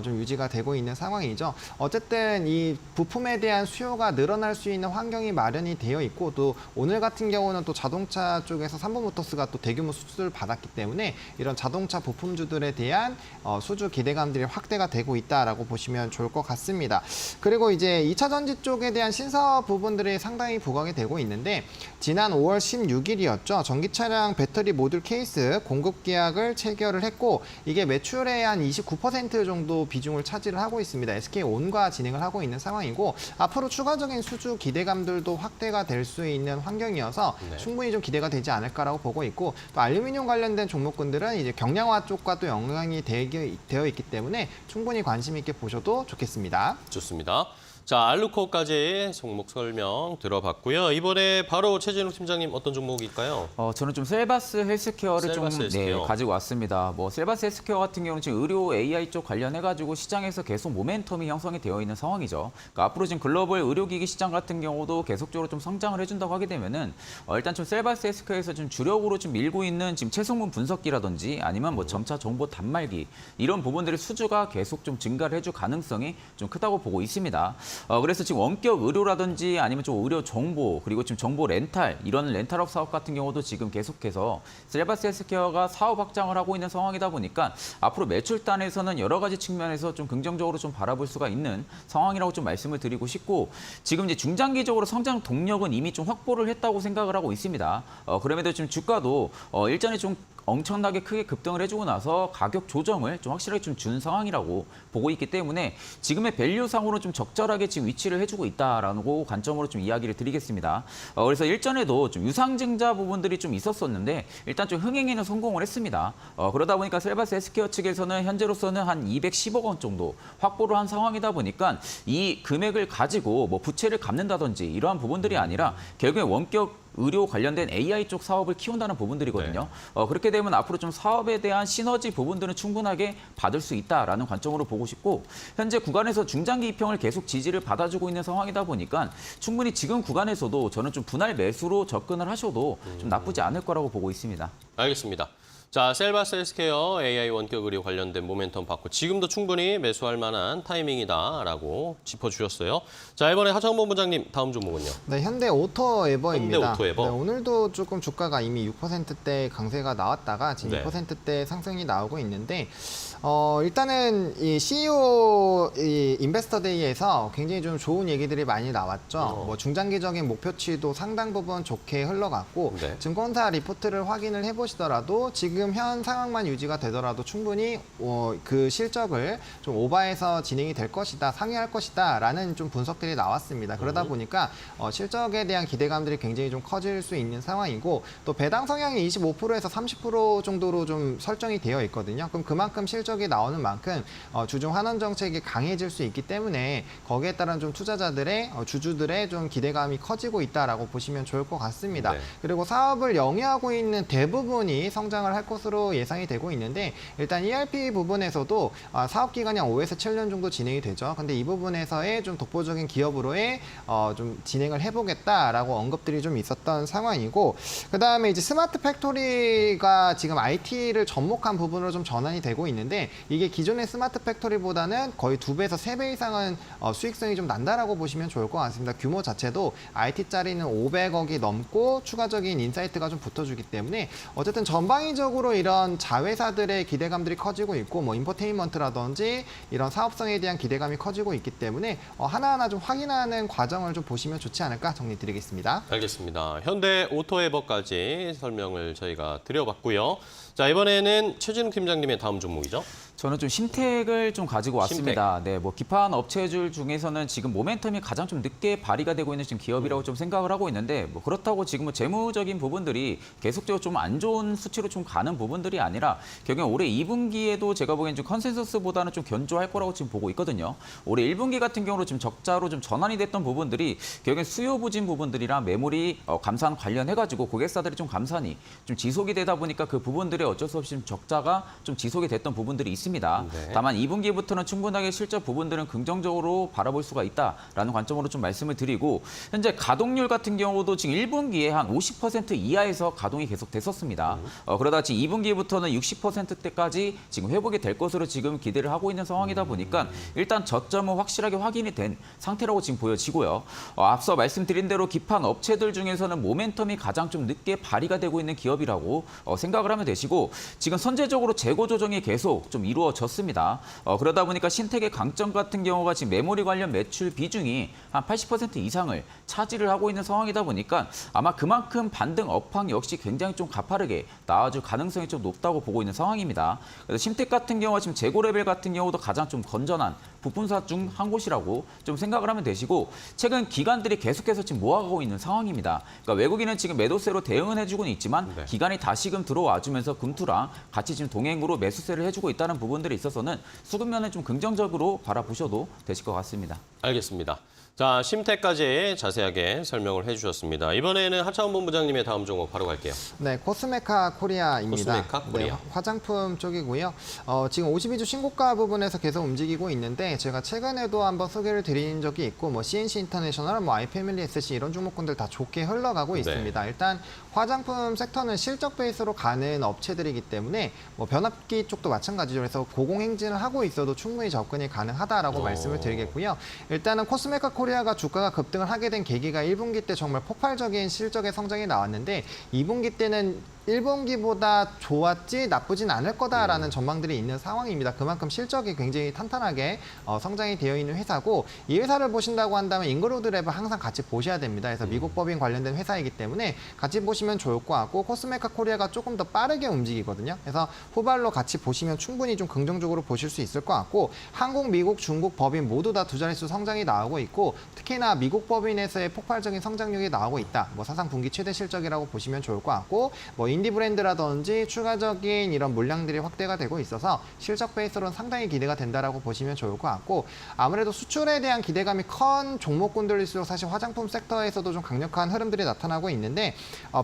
좀 유지가 되고 있는 상황이죠. 어쨌든 이 부품에 대한 수요가 늘어날 수 있는 환경이 마련이 되어 있고 또 오늘 같은 경우는 또 자동차 쪽에서 삼성모터스가 또 대규모 수주를 받았기 때문에 이런 자동차 부품주들에 대한 수주 기대감들이 확대가 되고 있다라고 보시면 좋을 것 같습니다. 그리고 이제 2차 전지 쪽에 대한 신사업 부분들이 상당히 부각이 되고 있는데 지난 5월 16일이었죠. 전기차량 배터리 모듈 케이스 공급 계약을 체결을 했고 이게 매출의 한 29% 정도 비중을 차지를 하고 있습니다. SK온과 진행을 하고 있는 상황이고 앞으로 추가적인 수주 기대감들도 확대가 될 수 있는 환경이어서 네. 충분히 좀 기대가 되지 않을까라고 보고 있고 또 알루미늄 관련된 종목군들은 이제 경량화 쪽과 또 영향이 되어 있기 때문에 충분히 관심 있게 보셔도 좋겠습니다. 좋습니다. 자, 알루코까지 종목 설명 들어봤고요. 이번에 바로 최진욱 팀장님 어떤 종목일까요? 저는 좀 셀바스 헬스케어를 셀바스 좀 헬스케어. 가지고 왔습니다. 뭐 셀바스 헬스케어 같은 경우는 지금 의료 AI 쪽 관련해가지고 시장에서 계속 모멘텀이 형성이 되어 있는 상황이죠. 그러니까 앞으로 지금 글로벌 의료기기 시장 같은 경우도 계속적으로 좀 성장을 해준다고 하게 되면은 일단 좀 셀바스 헬스케어에서 좀 주력으로 좀 밀고 있는 지금 채성분 분석기라든지 아니면 뭐 점차 정보 단말기 이런 부분들의 수주가 계속 좀 증가를 해줄 가능성이 좀 크다고 보고 있습니다. 그래서 지금 원격 의료라든지 아니면 좀 의료 정보 그리고 지금 정보 렌탈 이런 렌탈업 사업 같은 경우도 지금 계속해서 셀바스 헬스케어가 사업 확장을 하고 있는 상황이다 보니까 앞으로 매출단에서는 여러 가지 측면에서 좀 긍정적으로 좀 바라볼 수가 있는 상황이라고 좀 말씀을 드리고 싶고 지금 이제 중장기적으로 성장 동력은 이미 좀 확보를 했다고 생각을 하고 있습니다. 그럼에도 지금 주가도 일전에 좀 엄청나게 크게 급등을 해주고 나서 가격 조정을 좀 확실하게 좀 준 상황이라고 보고 있기 때문에 지금의 밸류상으로 좀 적절하게 지금 위치를 해주고 있다라는 관점으로 좀 이야기를 드리겠습니다. 그래서 일전에도 좀 유상증자 부분들이 좀 있었었는데 일단 좀 흥행에는 성공을 했습니다. 그러다 보니까 셀바스 헬스케어 측에서는 현재로서는 한 210억 원 정도 확보를 한 상황이다 보니까 이 금액을 가지고 뭐 부채를 갚는다든지 이러한 부분들이 아니라 결국에 원격 의료 관련된 AI 쪽 사업을 키운다는 부분들이거든요. 그렇게 되면 앞으로 좀 사업에 대한 시너지 부분들은 충분하게 받을 수 있다라는 관점으로 보고 싶고 현재 구간에서 중장기 입형을 계속 지지를 받아주고 있는 상황이다 보니까 충분히 지금 구간에서도 저는 좀 분할 매수로 접근을 하셔도 좀 나쁘지 않을 거라고 보고 있습니다. 알겠습니다. 자, 셀바스 헬스케어 AI 원격 의료 관련된 모멘텀 받고 지금도 충분히 매수할 만한 타이밍이다라고 짚어주셨어요. 자, 이번에 하창범 부장님 다음 종목은요. 네, 현대 오토에버입니다. 현대 오토에버. 네, 오늘도 조금 주가가 이미 6%대 강세가 나왔다가 지금 네. 2%대 상승이 나오고 있는데 일단은 이 CEO 인베스터 데이에서 굉장히 좀 좋은 얘기들이 많이 나왔죠. 뭐 중장기적인 목표치도 상당 부분 좋게 흘러갔고 네. 증권사 리포트를 확인을 해보시더라도 지금 현 상황만 유지가 되더라도 충분히 그 실적을 좀 오버해서 진행이 될 것이다, 상회할 것이다라는 좀 분석들이 나왔습니다. 그러다 보니까 실적에 대한 기대감들이 굉장히 좀 커질 수 있는 상황이고 또 배당 성향이 25%에서 30% 정도로 좀 설정이 되어 있거든요. 그럼 그만큼 실적이 나오는 만큼 주중 환원 정책이 강해질 수 있기 때문에 거기에 따른 좀 투자자들의 주주들의 좀 기대감이 커지고 있다라고 보시면 좋을 것 같습니다. 네. 그리고 사업을 영위하고 있는 대부분이 성장을 할 것으로 예상이 되고 있는데 일단 ERP 부분에서도 사업 기간이 한 5에서 7년 정도 진행이 되죠. 근데 이 부분에서의 좀 독보적인 기업으로의 좀 진행을 해보겠다라고 언급들이 좀 있었던 상황이고 그다음에 이제 스마트 팩토리가 지금 IT를 접목한 부분으로 좀 전환이 되고 있는데 이게 기존의 스마트 팩토리보다는 거의 2배에서 3배 이상은 수익성이 좀 난다라고 보시면 좋을 것 같습니다. 규모 자체도 IT짜리는 500억이 넘고 추가적인 인사이트가 좀 붙어주기 때문에 어쨌든 전방위적으로 이런 자회사들의 기대감들이 커지고 있고 뭐 인포테인먼트라든지 이런 사업성에 대한 기대감이 커지고 있기 때문에 하나하나 좀 확인하는 과정을 좀 보시면 좋지 않을까 정리드리겠습니다. 알겠습니다. 현대 오토에버까지 설명을 저희가 드려봤고요. 자, 이번에는 최진욱 팀장님의 다음 종목이죠. 저는 좀 신택을 좀 가지고 왔습니다. 네, 뭐 기판 업체들 중에서는 지금 모멘텀이 가장 좀 늦게 발휘가 되고 있는 지금 기업이라고 좀 생각을 하고 있는데 뭐 그렇다고 지금 뭐 재무적인 부분들이 계속적으로 좀 안 좋은 수치로 좀 가는 부분들이 아니라 결국 올해 2분기에도 제가 보기엔 좀 컨센서스보다는 좀 견조할 거라고 지금 보고 있거든요. 올해 1분기 같은 경우로 지금 적자로 좀 전환이 됐던 부분들이 결국엔 수요 부진 부분들이랑 메모리 감산 관련해가지고 고객사들이 좀 감산이 좀 지속이 되다 보니까 그 부분들이 어쩔 수 없이 좀 적자가 좀 지속이 됐던 부분들이 있습니다. 네. 다만 2분기부터는 충분하게 실적 부분들은 긍정적으로 바라볼 수가 있다라는 관점으로 좀 말씀을 드리고 현재 가동률 같은 경우도 지금 1분기에 한 50% 이하에서 가동이 계속 됐었습니다. 그러다 지금 2분기부터는 60%대까지 지금 회복이 될 것으로 지금 기대를 하고 있는 상황이다 보니까 일단 저점은 확실하게 확인이 된 상태라고 지금 보여지고요. 앞서 말씀드린 대로 기판 업체들 중에서는 모멘텀이 가장 좀 늦게 발휘가 되고 있는 기업이라고 생각을 하면 되시고 지금 선제적으로 재고 조정이 계속 좀 이루어졌습니다. 그러다 보니까 신택의 강점 같은 경우가 지금 메모리 관련 매출 비중이 한 80% 이상을 차지를 하고 있는 상황이다 보니까 아마 그만큼 반등 업황 역시 굉장히 좀 가파르게 나와줄 가능성이 좀 높다고 보고 있는 상황입니다. 그래서 신택 같은 경우가 지금 재고 레벨 같은 경우도 가장 좀 건전한 부품사 중 한 곳이라고 좀 생각을 하면 되시고 최근 기관들이 계속해서 지금 모아가고 있는 상황입니다. 그러니까 외국인은 지금 매도세로 대응은 해주고는 있지만 네. 기관이 다시금 들어와주면서 금투랑 같이 지금 동행으로 매수세를 해주고 있다는 부분들에 있어서는 수급면을 좀 긍정적으로 바라보셔도 되실 것 같습니다. 알겠습니다. 자, 심택까지 자세하게 설명을 해주셨습니다. 이번에는 하창원 본부장님의 다음 종목 바로 갈게요. 네, 코스메카 코리아입니다. 코스메카 코리아. 네, 화장품 쪽이고요. 지금 52주 신고가 부분에서 계속 움직이고 있는데 제가 최근에도 한번 소개를 드린 적이 있고 뭐 CNC 인터내셔널, 뭐 아이패밀리 SC 이런 종목군들 다 좋게 흘러가고 네. 있습니다. 일단 화장품 섹터는 실적 베이스로 가는 업체들이기 때문에 뭐 변압기 쪽도 마찬가지죠. 그래서 고공행진을 하고 있어도 충분히 접근이 가능하다라고 말씀을 드리겠고요. 일단은 코스메카 코리아가 주가가 급등을 하게 된 계기가 1분기 때 정말 폭발적인 실적의 성장이 나왔는데 2분기 때는 1분기보다 좋았지 나쁘진 않을 거다라는 전망들이 있는 상황입니다. 그만큼 실적이 굉장히 탄탄하게 성장이 되어 있는 회사고 이 회사를 보신다고 한다면 잉그로드 랩을 항상 같이 보셔야 됩니다. 그래서 미국 법인 관련된 회사이기 때문에 같이 보시면 좋을 것 같고 코스메카 코리아가 조금 더 빠르게 움직이거든요. 그래서 후발로 같이 보시면 충분히 좀 긍정적으로 보실 수 있을 것 같고 한국, 미국, 중국 법인 모두 다 두 자릿수 성장이 나오고 있고 특히나 미국 법인에서의 폭발적인 성장률이 나오고 있다. 뭐 사상 분기 최대 실적이라고 보시면 좋을 것 같고 뭐 인디 브랜드라든지 추가적인 이런 물량들이 확대가 되고 있어서 실적 베이스로는 상당히 기대가 된다라고 보시면 좋을 것 같고 아무래도 수출에 대한 기대감이 큰 종목군들일수록 사실 화장품 섹터에서도 좀 강력한 흐름들이 나타나고 있는데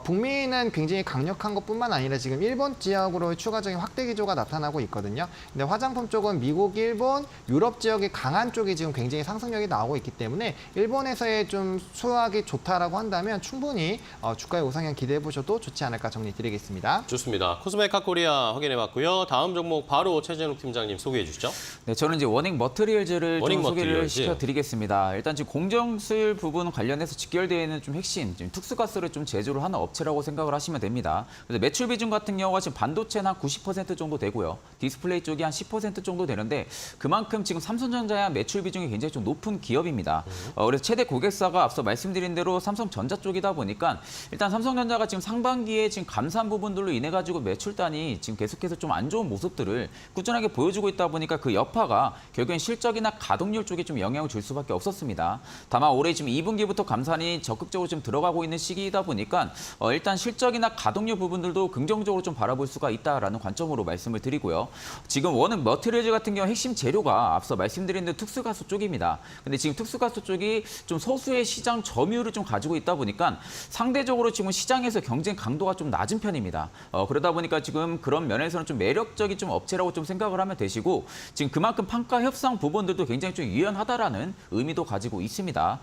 북미는 굉장히 강력한 것뿐만 아니라 지금 일본 지역으로 추가적인 확대 기조가 나타나고 있거든요. 근데 화장품 쪽은 미국, 일본, 유럽 지역의 강한 쪽이 지금 굉장히 상승력이 나오고 있기 때문에 일본에서의 좀 수확이 좋다라고 한다면 충분히 주가의 우상향 기대해 보셔도 좋지 않을까 정리드리겠습니다. 좋습니다. 코스메카 코리아 확인해봤고요. 다음 종목 바로 최진욱 팀장님 소개해 주시죠. 네, 저는 이제 워닝 머티리얼즈를 워닝 좀 소개를 머티리얼즈. 시켜드리겠습니다. 일단 지금 공정수율 부분 관련해서 직결되어 있는 좀 핵심, 지금 특수가스를 좀 제조를 하는 업체라고 생각을 하시면 됩니다. 그래서 매출 비중 같은 경우가 지금 반도체는 한 90% 정도 되고요. 디스플레이 쪽이 한 10% 정도 되는데 그만큼 지금 삼성전자의 매출 비중이 굉장히 좀 높은 기업입니다. 그래서 최대 고객사가 앞서 말씀드린 대로 삼성전자 쪽이다 보니까 일단 삼성전자가 지금 상반기에 지금 감산 부분들로 인해 가지고 매출단이 지금 계속해서 좀 안 좋은 모습들을 꾸준하게 보여주고 있다 보니까 그 여파가 결국엔 실적이나 가동률 쪽에 좀 영향을 줄 수밖에 없었습니다. 다만 올해 지금 2분기부터 감산이 적극적으로 좀 들어가고 있는 시기이다 보니까 일단 실적이나 가동률 부분들도 긍정적으로 좀 바라볼 수가 있다라는 관점으로 말씀을 드리고요. 지금 워낙 머티리얼즈 같은 경우 핵심 재료가 앞서 말씀드린 대로 특수가스 쪽입니다. 근데 지금 특수가스 쪽이 좀 소수의 시장 점유율을 좀 가지고 있다 보니까 상대적으로 지금 시장에서 경쟁 강도가 좀 낮은 편입니다. 그러다 보니까 지금 그런 면에서는 좀 매력적인 좀 업체라고 좀 생각을 하면 되시고 지금 그만큼 판가 협상 부분들도 굉장히 좀 유연하다라는 의미도 가지고 있습니다.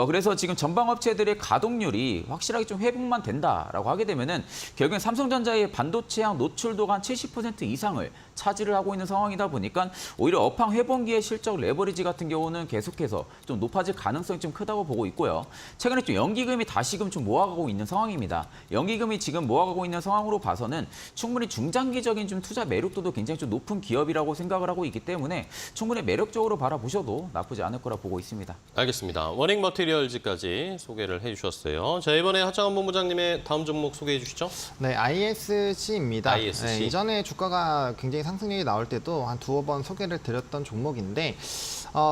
그래서 지금 전방 업체들의 가동률이 확실하게 좀 회복만 된다라고 하게 되면은 결국엔 삼성전자의 반도체향 노출도가 한 70% 이상을 차지를 하고 있는 상황이다 보니까 오히려 업황 회복기의 실적 레버리지 같은 경우는 계속해서 좀 높아질 가능성이 좀 크다고 보고 있고요. 최근에 좀 연기금이 다시금 좀 모아가고 있는 상황입니다. 연기금이 지금 모아가고 있는 상황으로 봐서는 충분히 중장기적인 좀 투자 매력도도 굉장히 좀 높은 기업이라고 생각을 하고 있기 때문에 충분히 매력적으로 바라보셔도 나쁘지 않을 거라 보고 있습니다. 알겠습니다. 워닝 머티리얼즈까지 소개를 해주셨어요. 자, 이번에 하창원 본부장님의 다음 종목 소개해 주시죠. 네, ISC입니다. ISC. 네, 이전에 주가가 굉장히 상승력이 나올 때도 한 두어 번 소개를 드렸던 종목인데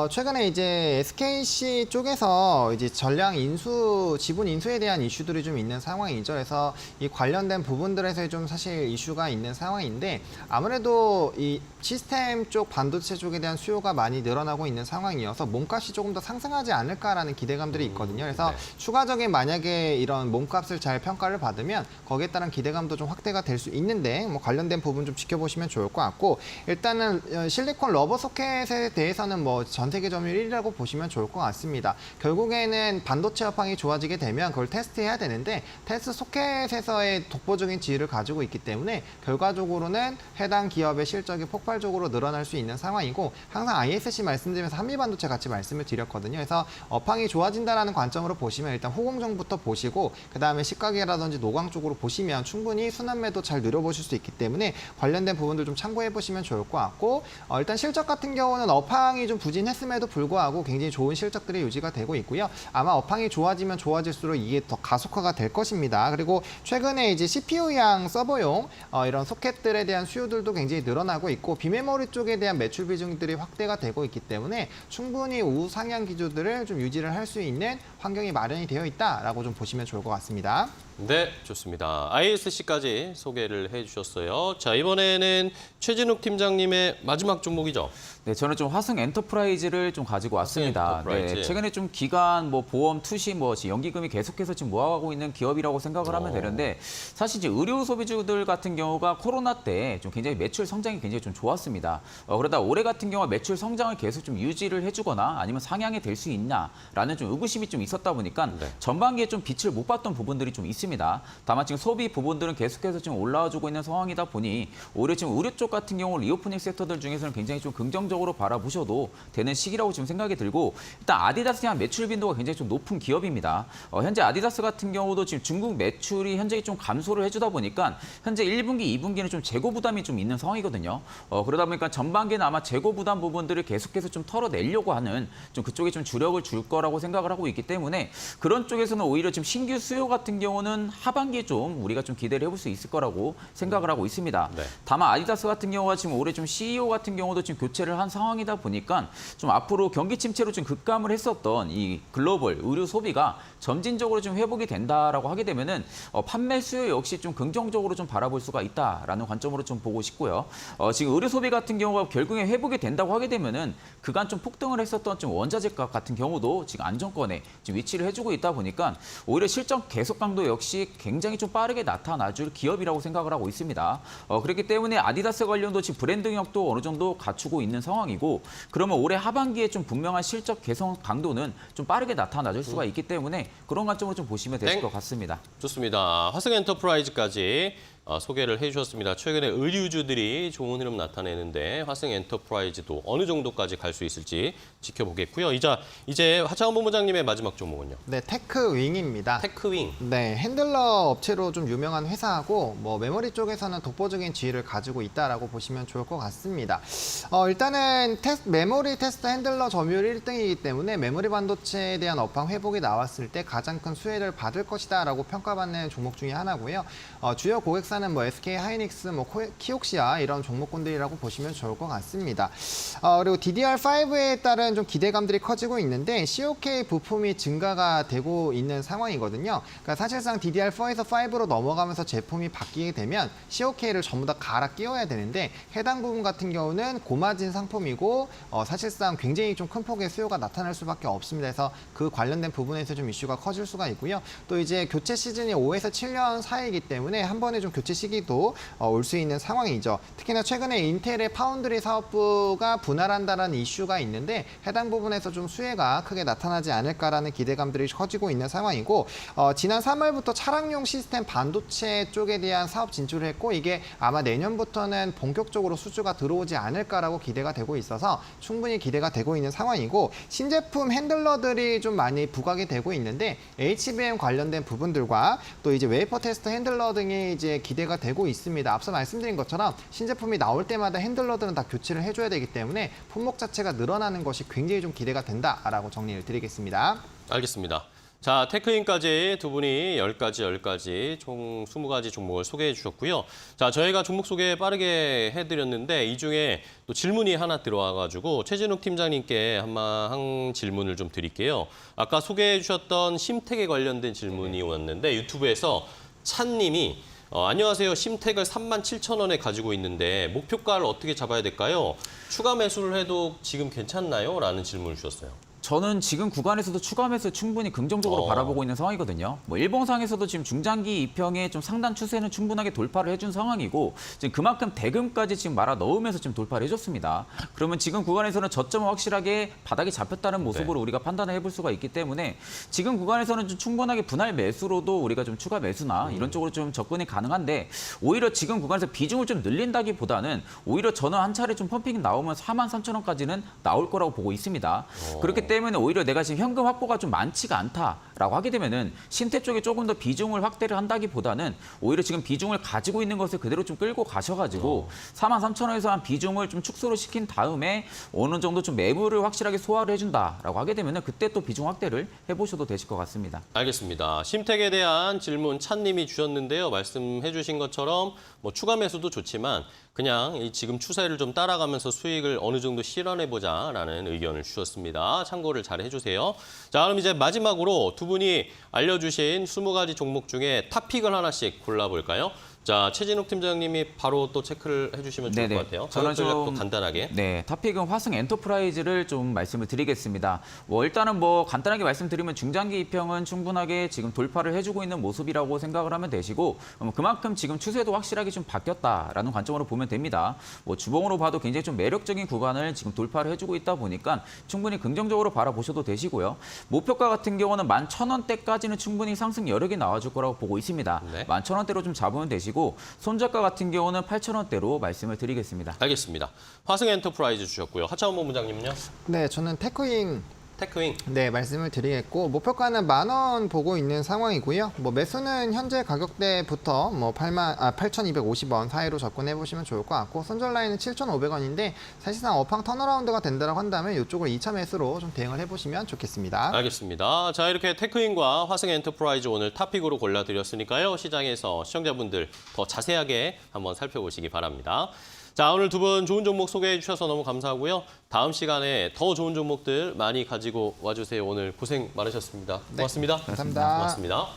최근에 이제 SKC 쪽에서 이제 전량 인수, 지분 인수에 대한 이슈들이 좀 있는 상황이죠. 그래서 이 관련된 부분들에서 좀 사실 이슈가 있는 상황인데 아무래도 이 시스템 쪽, 반도체 쪽에 대한 수요가 많이 늘어나고 있는 상황이어서 몸값이 조금 더 상승하지 않을까라는 기대감들이 있거든요. 그래서 네. 추가적인 만약에 이런 몸값을 잘 평가를 받으면 거기에 따른 기대감도 좀 확대가 될 수 있는데 뭐 관련된 부분 좀 지켜보시면 좋을 것 같고 일단은 실리콘 러버 소켓에 대해서는 뭐 전 세계 점유율 1위라고 보시면 좋을 것 같습니다. 결국에는 반도체 업황이 좋아지게 되면 그걸 테스트해야 되는데 테스트 소켓에서의 독보적인 지위를 가지고 있기 때문에 결과적으로는 해당 기업의 실적이 폭발적으로 늘어날 수 있는 상황이고 항상 ISC 말씀드리면서 한미반도체 같이 말씀을 드렸거든요. 그래서 업황이 좋아진다라는 관점으로 보시면 일단 후공정부터 보시고 그다음에 식가게라든지 노광 쪽으로 보시면 충분히 순환매도 잘 누려보실 수 있기 때문에 관련된 부분들 좀 참고해 보시면 좋을 것 같고 일단 실적 같은 경우는 업황이 좀 부진했음에도 불구하고 굉장히 좋은 실적들이 유지가 되고 있고요. 아마 업황이 좋아지면 좋아질수록 이게 더 가속화가 될 것입니다. 그리고 최근에 이제 CPU향 서버용 이런 소켓들에 대한 수요들도 굉장히 늘어나고 있고 비메모리 쪽에 대한 매출 비중들이 확대가 되고 있기 때문에 충분히 우상향 기조들을 좀 유지를 할 수 있는 환경이 마련이 되어 있다라고 좀 보시면 좋을 것 같습니다. 네, 좋습니다. ISC까지 소개를 해주셨어요. 자, 이번에는 최진욱 팀장님의 마지막 종목이죠. 네, 저는 좀 화승 엔터프라이즈를 좀 가지고 왔습니다. 엔터프라이즈. 네, 최근에 좀 기관, 뭐 보험, 투시, 뭐 연기금이 계속해서 지금 모아가고 있는 기업이라고 생각을 하면 되는데 사실 이제 의료 소비주들 같은 경우가 코로나 때 좀 굉장히 매출 성장이 굉장히 좀 좋았습니다. 그러다 올해 같은 경우 매출 성장을 계속 좀 유지를 해주거나 아니면 상향이 될 수 있냐라는 좀 의구심이 좀 있었다 보니까 네. 전반기에 좀 빛을 못 봤던 부분들이 좀 있습니다. 다만 지금 소비 부분들은 계속해서 지금 올라와주고 있는 상황이다 보니 오히려 지금 의료 쪽 같은 경우 리오프닝 섹터들 중에서는 굉장히 좀 긍정적으로 바라보셔도 되는 시기라고 지금 생각이 들고 일단 아디다스의 한 매출 빈도가 굉장히 좀 높은 기업입니다. 현재 아디다스 같은 경우도 지금 중국 매출이 현재 좀 감소를 해주다 보니까 현재 1분기, 2분기는 좀 재고 부담이 좀 있는 상황이거든요. 그러다 보니까 전반기는 아마 재고 부담 부분들을 계속해서 좀 털어내려고 하는 좀 그쪽에 좀 주력을 줄 거라고 생각을 하고 있기 때문에 그런 쪽에서는 오히려 지금 신규 수요 같은 경우는 하반기에 좀 우리가 좀 기대를 해볼 수 있을 거라고 생각을 하고 있습니다. 네. 다만 아디다스 같은 경우가 지금 올해 좀 CEO 같은 경우도 지금 교체를 한 상황이다 보니까 좀 앞으로 경기 침체로 좀 급감을 했었던 이 글로벌 의료 소비가 점진적으로 좀 회복이 된다라고 하게 되면은 판매 수요 역시 좀 긍정적으로 좀 바라볼 수가 있다라는 관점으로 좀 보고 싶고요. 지금 의류 소비 같은 경우가 결국에 회복이 된다고 하게 되면은 그간 좀 폭등을 했었던 좀 원자재 값 같은 경우도 지금 안정권에 지금 위치를 해주고 있다 보니까 오히려 실적 계속 강도 역시 굉장히 좀 빠르게 나타나줄 기업이라고 생각을 하고 있습니다. 그렇기 때문에 아디다스 관련도 지금 브랜드 능력도 어느 정도 갖추고 있는 상황이고 그러면 올해 하반기에 좀 분명한 실적 개선 강도는 좀 빠르게 나타나줄 수가 있기 때문에 그런 관점으로 좀 보시면 되실 것 같습니다. 좋습니다. 화승엔터프라이즈까지 소개를 해주셨습니다. 최근에 의류주들이 좋은 흐름 나타내는데 화승엔터프라이즈도 어느 정도까지 갈 수 있을지 지켜보겠고요. 이제 하창원 본부장님의 마지막 종목은요. 네, 테크윙입니다. 테크윙. 네, 핸들러 업체로 좀 유명한 회사하고 뭐 메모리 쪽에서는 독보적인 지위를 가지고 있다라고 보시면 좋을 것 같습니다. 일단은 메모리 테스트 핸들러 점유율 1등이기 때문에 메모리 반도체에 대한 업황 회복이 나왔을 때 가장 큰 수혜를 받을 것이다라고 평가받는 종목 중에 하나고요. 주요 고객사는 뭐 SK 하이닉스, 뭐 키옥시아 이런 종목군들이라고 보시면 좋을 것 같습니다. 그리고 DDR5에 따른 좀 기대감들이 커지고 있는데 COK 부품이 증가가 되고 있는 상황이거든요. 그러니까 사실상 DDR4에서 5로 넘어가면서 제품이 바뀌게 되면 COK를 전부 다 갈아 끼워야 되는데 해당 부분 같은 경우는 고마진 상품이고 사실상 굉장히 좀 큰 폭의 수요가 나타날 수밖에 없습니다. 그래서 그 관련된 부분에서 좀 이슈가 커질 수가 있고요. 또 이제 교체 시즌이 5에서 7년 사이이기 때문에 한 번에 좀 교체 시기도 올 수 있는 상황이죠. 특히나 최근에 인텔의 파운드리 사업부가 분할한다는 이슈가 있는데 해당 부분에서 좀 수혜가 크게 나타나지 않을까라는 기대감들이 커지고 있는 상황이고 지난 3월부터 차량용 시스템 반도체 쪽에 대한 사업 진출을 했고 이게 아마 내년부터는 본격적으로 수주가 들어오지 않을까라고 기대가 되고 있어서 충분히 기대가 되고 있는 상황이고 신제품 핸들러들이 좀 많이 부각이 되고 있는데 HBM 관련된 부분들과 또 이제 웨이퍼 테스트 핸들러 등이 이제 기대가 되고 있습니다. 앞서 말씀드린 것처럼 신제품이 나올 때마다 핸들러들은 다 교체를 해줘야 되기 때문에 품목 자체가 늘어나는 것이 굉장히 좀 기대가 된다라고 정리를 드리겠습니다. 알겠습니다. 자, 테크인까지 두 분이 10가지 총 20가지 종목을 소개해 주셨고요. 자, 저희가 종목 소개 빠르게 해드렸는데 이 중에 또 질문이 하나 들어와가지고 최진욱 팀장님께 한 질문을 좀 드릴게요. 아까 소개해 주셨던 심택에 관련된 질문이 왔는데 유튜브에서 찬님이 안녕하세요. 심택을 37,000원에 가지고 있는데 목표가를 어떻게 잡아야 될까요? 추가 매수를 해도 지금 괜찮나요? 라는 질문을 주셨어요. 저는 지금 구간에서도 추가 매수 충분히 긍정적으로 바라보고 있는 상황이거든요. 뭐 일봉상에서도 지금 중장기 이평의 좀 상단 추세는 충분하게 돌파를 해준 상황이고 지금 그만큼 대금까지 지금 말아 넣으면서 지금 돌파를 해줬습니다. 그러면 지금 구간에서는 저점은 확실하게 바닥이 잡혔다는 모습으로 우리가 판단을 해볼 수가 있기 때문에 지금 구간에서는 좀 충분하게 분할 매수로도 우리가 좀 추가 매수나 이런 쪽으로 좀 접근이 가능한데 오히려 지금 구간에서 비중을 좀 늘린다기보다는 오히려 저는 한 차례 좀 펌핑이 나오면 43,000원까지는 나올 거라고 보고 있습니다. 그렇기 때문에 오히려 내가 지금 현금 확보가 좀 많지가 않다라고 하게 되면은 심태 쪽에 조금 더 비중을 확대를 한다기보다는 오히려 지금 비중을 가지고 있는 것을 그대로 좀 끌고 가셔가지고 43,000원에서 한 비중을 좀 축소를 시킨 다음에 어느 정도 좀 매물을 확실하게 소화를 해준다라고 하게 되면은 그때 또 비중 확대를 해보셔도 되실 것 같습니다. 알겠습니다. 심택에 대한 질문 찬님이 주셨는데요. 말씀해 주신 것처럼 뭐 추가 매수도 좋지만 그냥 이 지금 추세를 좀 따라가면서 수익을 어느 정도 실현해보자라는 의견을 주셨습니다. 참고를 잘 해주세요. 자, 그럼 이제 마지막으로 두 분이 알려주신 20가지 종목 중에 탑픽을 하나씩 골라볼까요? 자, 최진욱 팀장님이 바로 또 체크를 해주시면 좋을 것 같아요. 저는 또 간단하게. 네, 탑픽은 화승 엔터프라이즈를 좀 말씀을 드리겠습니다. 일단은 간단하게 말씀드리면 중장기 이평은 충분하게 지금 돌파를 해주고 있는 모습이라고 생각을 하면 되시고 그만큼 지금 추세도 확실하게 좀 바뀌었다라는 관점으로 보면 됩니다. 주봉으로 봐도 굉장히 좀 매력적인 구간을 지금 돌파를 해주고 있다 보니까 충분히 긍정적으로 바라보셔도 되시고요. 목표가 같은 경우는 11,000원대까지는 충분히 상승 여력이 나와줄 거라고 보고 있습니다. 네. 11,000원대로 좀 잡으면 되시고 손저가 같은 경우는 8,000원대로 말씀을 드리겠습니다. 알겠습니다. 화승 엔터프라이즈 주셨고요. 하창원 본부장님은요? 네, 저는 테크윙 테크윙. 네, 말씀을 드리겠고 목표가는 10,000원 보고 있는 상황이고요. 매수는 현재 가격대부터 8,250원 사이로 접근해 보시면 좋을 것 같고 손절 라인은 7,500원인데 사실상 업황 턴어라운드가 된다고 한다면 이쪽을 2차 매수로 좀 대응을 해 보시면 좋겠습니다. 알겠습니다. 자, 이렇게 테크인과 화승 엔터프라이즈 오늘 탑픽으로 골라드렸으니까요. 시장에서 시청자분들 더 자세하게 한번 살펴보시기 바랍니다. 자, 오늘 두 분 좋은 종목 소개해 주셔서 너무 감사하고요. 다음 시간에 더 좋은 종목들 많이 가지고 와주세요. 오늘 고생 많으셨습니다. 고맙습니다. 감사합니다. 고맙습니다.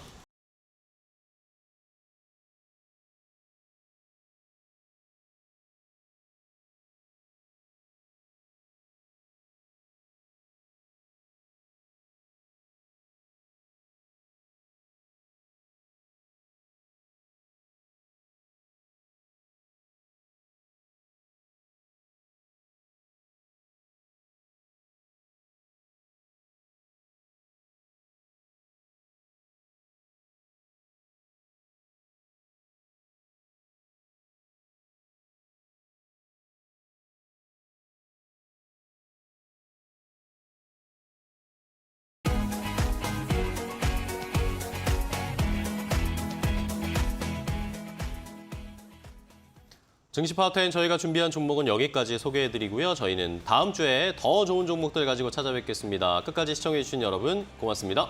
증시 파워텐 저희가 준비한 종목은 여기까지 소개해드리고요. 저희는 다음 주에 더 좋은 종목들 가지고 찾아뵙겠습니다. 끝까지 시청해주신 여러분 고맙습니다.